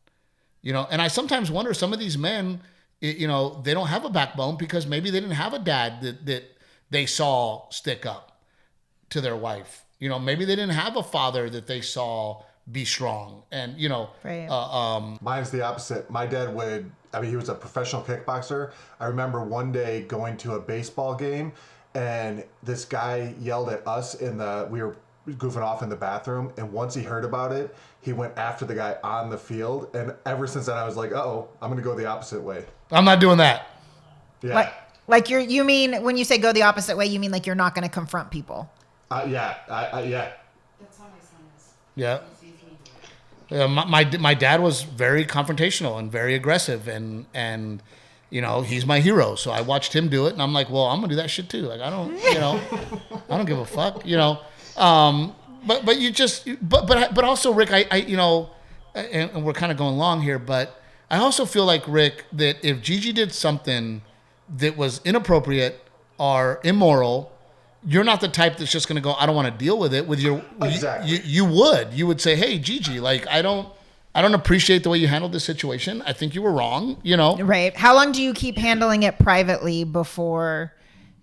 And I sometimes wonder, some of these men, they don't have a backbone because maybe they didn't have a dad that they saw stick up to their wife. Maybe they didn't have a father that they saw be strong. And, right. Mine's the opposite. My dad he was a professional kickboxer. I remember one day going to a baseball game and this guy yelled at us we were goofing off in the bathroom. And once he heard about it, he went after the guy on the field. And ever since then I was like, I'm going to go the opposite way. I'm not doing that. Yeah. Like you mean, when you say go the opposite way, you mean like you're not going to confront people? Yeah. That's how my son is. Yeah. My dad was very confrontational and very aggressive, and he's my hero. So I watched him do it, and I'm like, well, I'm gonna do that shit too. Like I don't give a fuck. But you just but also Rick, and we're kind of going long here, but I also feel like, Rick, that if Gigi did something that was inappropriate or immoral, you're not the type that's just going to go, I don't want to deal with it. With your, exactly. You would say, hey, Gigi, like I don't appreciate the way you handled this situation. I think you were wrong. Right. How long do you keep handling it privately before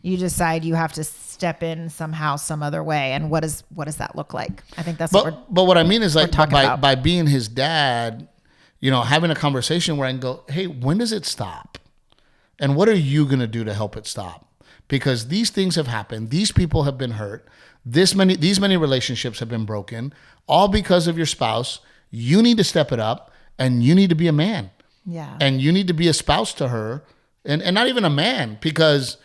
you decide you have to step in somehow, some other way. And what does that look like? I think that's but what I mean is like by about. being his dad, having a conversation where I can go, hey, when does it stop? And what are you going to do to help it stop? Because these things have happened. These people have been hurt. These many relationships have been broken, all because of your spouse. You need to step it up, and you need to be a man. Yeah. And you need to be a spouse to her, and not even a man, because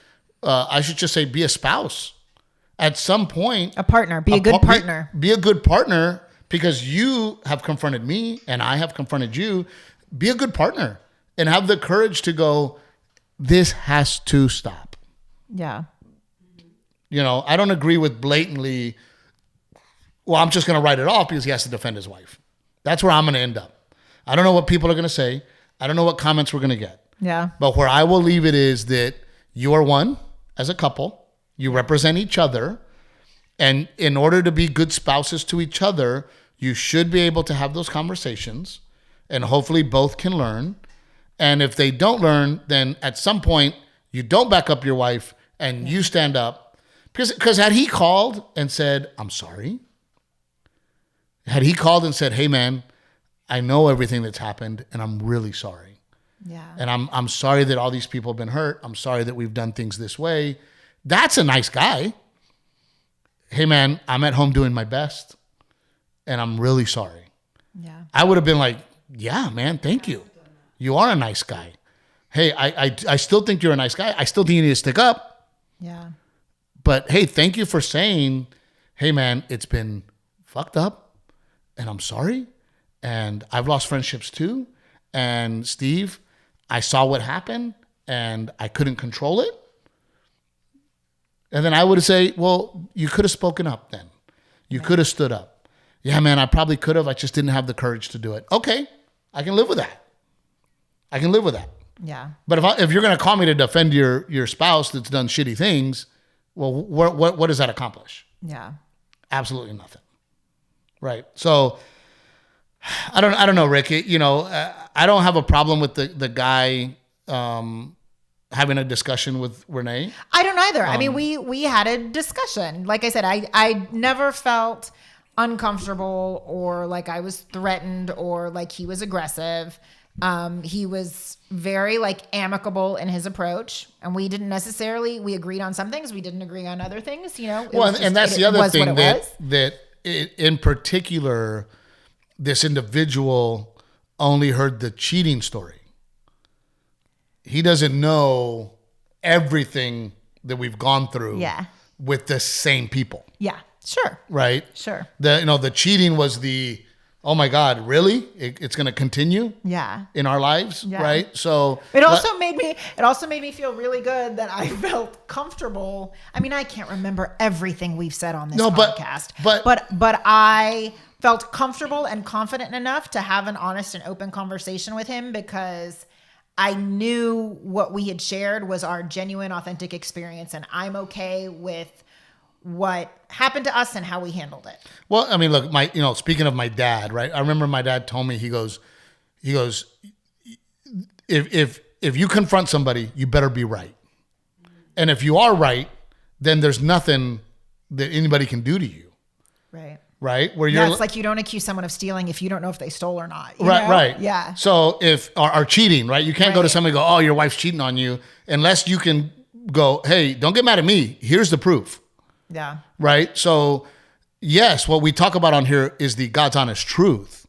I should just say be a spouse. At some point, a partner. Be a good partner. Be a good partner, because you have confronted me and I have confronted you. Be a good partner and have the courage to go, this has to stop. Yeah. I don't agree with blatantly, well, I'm just going to write it off because he has to defend his wife. That's where I'm going to end up. I don't know what people are going to say. I don't know what comments we're going to get. Yeah. But where I will leave it is that you are one as a couple. You represent each other. And in order to be good spouses to each other, you should be able to have those conversations, and hopefully both can learn. And if they don't learn, then at some point you don't back up your wife and you stand up. Because had he called and said, I'm sorry, had he called and said, hey, man, I know everything that's happened and I'm really sorry. Yeah. And I'm sorry that all these people have been hurt. I'm sorry that we've done things this way. That's a nice guy. Hey, man, I'm at home doing my best and I'm really sorry. Yeah. I would have been like, yeah, man, thank you. You are a nice guy. Hey, I still think you're a nice guy. I still think you need to stick up. Yeah. But hey, thank you for saying, hey, man, it's been fucked up and I'm sorry. And I've lost friendships too. And Steve, I saw what happened and I couldn't control it. And then I would say, well, you could have spoken up then. You could have stood up. Yeah, man, I probably could have. I just didn't have the courage to do it. Okay, I can live with that. I can live with that. Yeah. But if you're going to call me to defend your spouse that's done shitty things, well, what does that accomplish? Yeah. Absolutely nothing. Right. So I don't know, Rick. I don't have a problem with the guy having a discussion with Renae. I don't either. I mean, we had a discussion. Like I said, I never felt uncomfortable or like I was threatened or like he was aggressive. He was very amicable in his approach, and we agreed on some things. We didn't agree on other things, Well, and that's the other thing that in particular, this individual only heard the cheating story. He doesn't know everything that we've gone through with the same people. Yeah, sure. Right? Sure. The cheating was oh my God, really? It's going to continue? Yeah. In our lives, right? So it also made me feel really good that I felt comfortable. I mean, I can't remember everything we've said on this podcast, but I felt comfortable and confident enough to have an honest and open conversation with him because I knew what we had shared was our genuine, authentic experience, and I'm okay with what happened to us and how we handled it. Well, I mean, look, speaking of my dad, right? I remember my dad told me, he goes, if you confront somebody, you better be right. And if you are right, then there's nothing that anybody can do to you. Right. Right? Where it's like you don't accuse someone of stealing if you don't know if they stole or not. You right, know? Right. Yeah. So or cheating, right? You can't go to somebody and go, oh, your wife's cheating on you, unless you can go, hey, don't get mad at me. Here's the proof. Yeah. Right. So yes, what we talk about on here is the God's honest truth,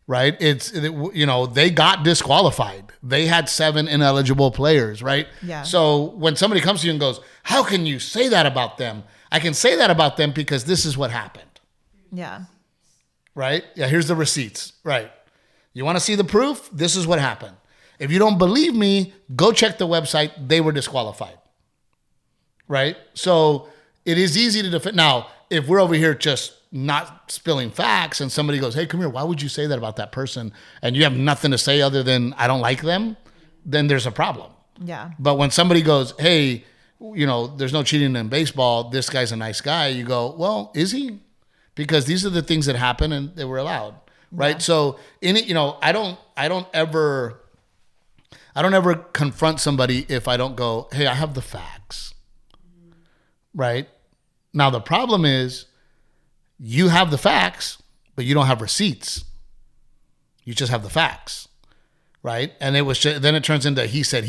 right? They got disqualified. They had 7 ineligible players, right? Yeah. So when somebody comes to you and goes, how can you say that about them? I can say that about them because this is what happened. Yeah. Right? Yeah, here's the receipts. Right. You want to see the proof? This is what happened. If you don't believe me, go check the website. They were disqualified. Right? So it is easy to defend. Now, if we're over here just not spilling facts and somebody goes, hey, come here, why would you say that about that person? And you have nothing to say other than I don't like them, then there's a problem. Yeah. But when somebody goes, hey, there's no cheating in baseball, this guy's a nice guy, you go, well, is he? Because these are the things that happen and they were allowed. Right. Yeah. So in it, I don't ever confront somebody if I don't go, hey, I have the facts. right? Now, the problem is you have the facts, but you don't have receipts. You just have the facts, right? And then it turns into he said.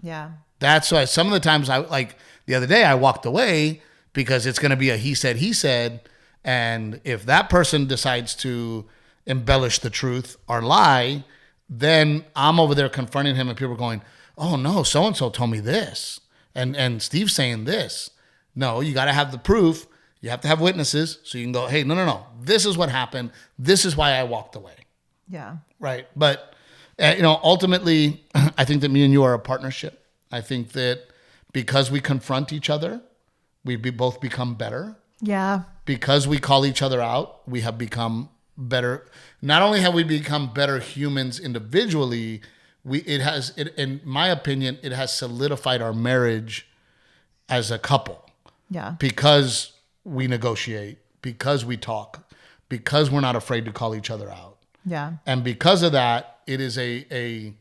Yeah. That's why some of the times the other day I walked away because it's going to be a he said. And if that person decides to embellish the truth or lie, then I'm over there confronting him and people are going, oh no, so-and-so told me this. And Steve's saying this. No, you got to have the proof. You have to have witnesses so you can go, hey, no. This is what happened. This is why I walked away. Yeah. Right. But, ultimately, I think that me and you are a partnership. I think that because we confront each other, we both become better. Yeah. Because we call each other out, we have become better. Not only have we become better humans individually, in my opinion, it has solidified our marriage as a couple. Yeah. Because we negotiate, because we talk, because we're not afraid to call each other out. Yeah. And because of that, it is a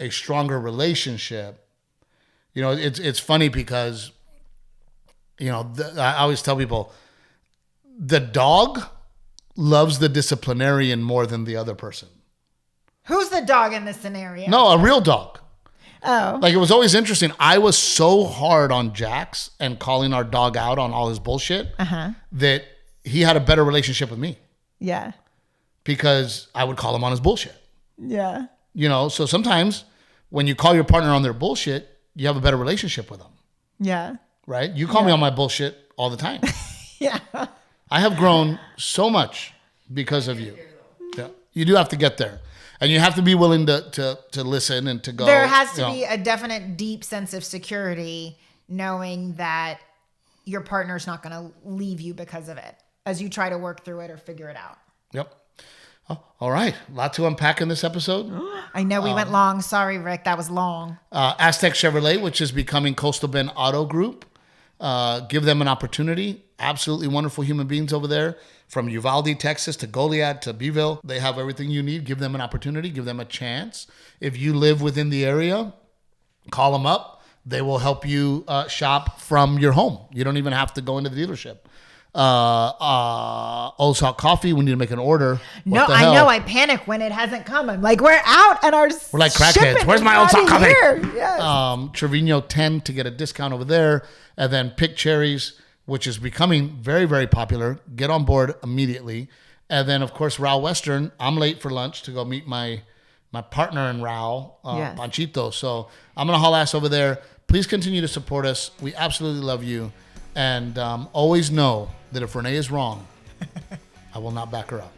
stronger relationship. It's funny because, I always tell people, the dog loves the disciplinarian more than the other person. Who's the dog in this scenario? No, a real dog. Oh. Like, it was always interesting. I was so hard on Jax and calling our dog out on all his bullshit that he had a better relationship with me. Yeah. Because I would call him on his bullshit. Yeah. So sometimes when you call your partner on their bullshit, you have a better relationship with them. Yeah. Right? You call me on my bullshit all the time. Yeah. I have grown so much because of you. Yeah. You do have to get there. And you have to be willing to listen and to go. There has to be a definite deep sense of security knowing that your partner's not going to leave you because of it as you try to work through it or figure it out. Yep. Oh, all right. A lot to unpack in this episode. I know we went long. Sorry, Rick. That was long. Aztec Chevrolet, which is becoming Coastal Bend Auto Group. Give them an opportunity. Absolutely wonderful human beings over there. From Uvalde, Texas to Goliad to Beeville. They have everything you need. Give them an opportunity. Give them a chance. If you live within the area, call them up. They will help you shop from your home. You don't even have to go into the dealership. Old Salt Coffee, we need to make an order. No, I know. I panic when it hasn't come. I'm like, we're out and we're like crackheads. Where's my Old Salt Coffee? Yes. Trevino 10 to get a discount over there. And then pick Cherries, which is becoming very, very popular. Get on board immediately. And then, of course, Raul Western. I'm late for lunch to go meet my partner in Raul, Panchito. So I'm going to haul ass over there. Please continue to support us. We absolutely love you. And always know that if Renae is wrong, I will not back her up.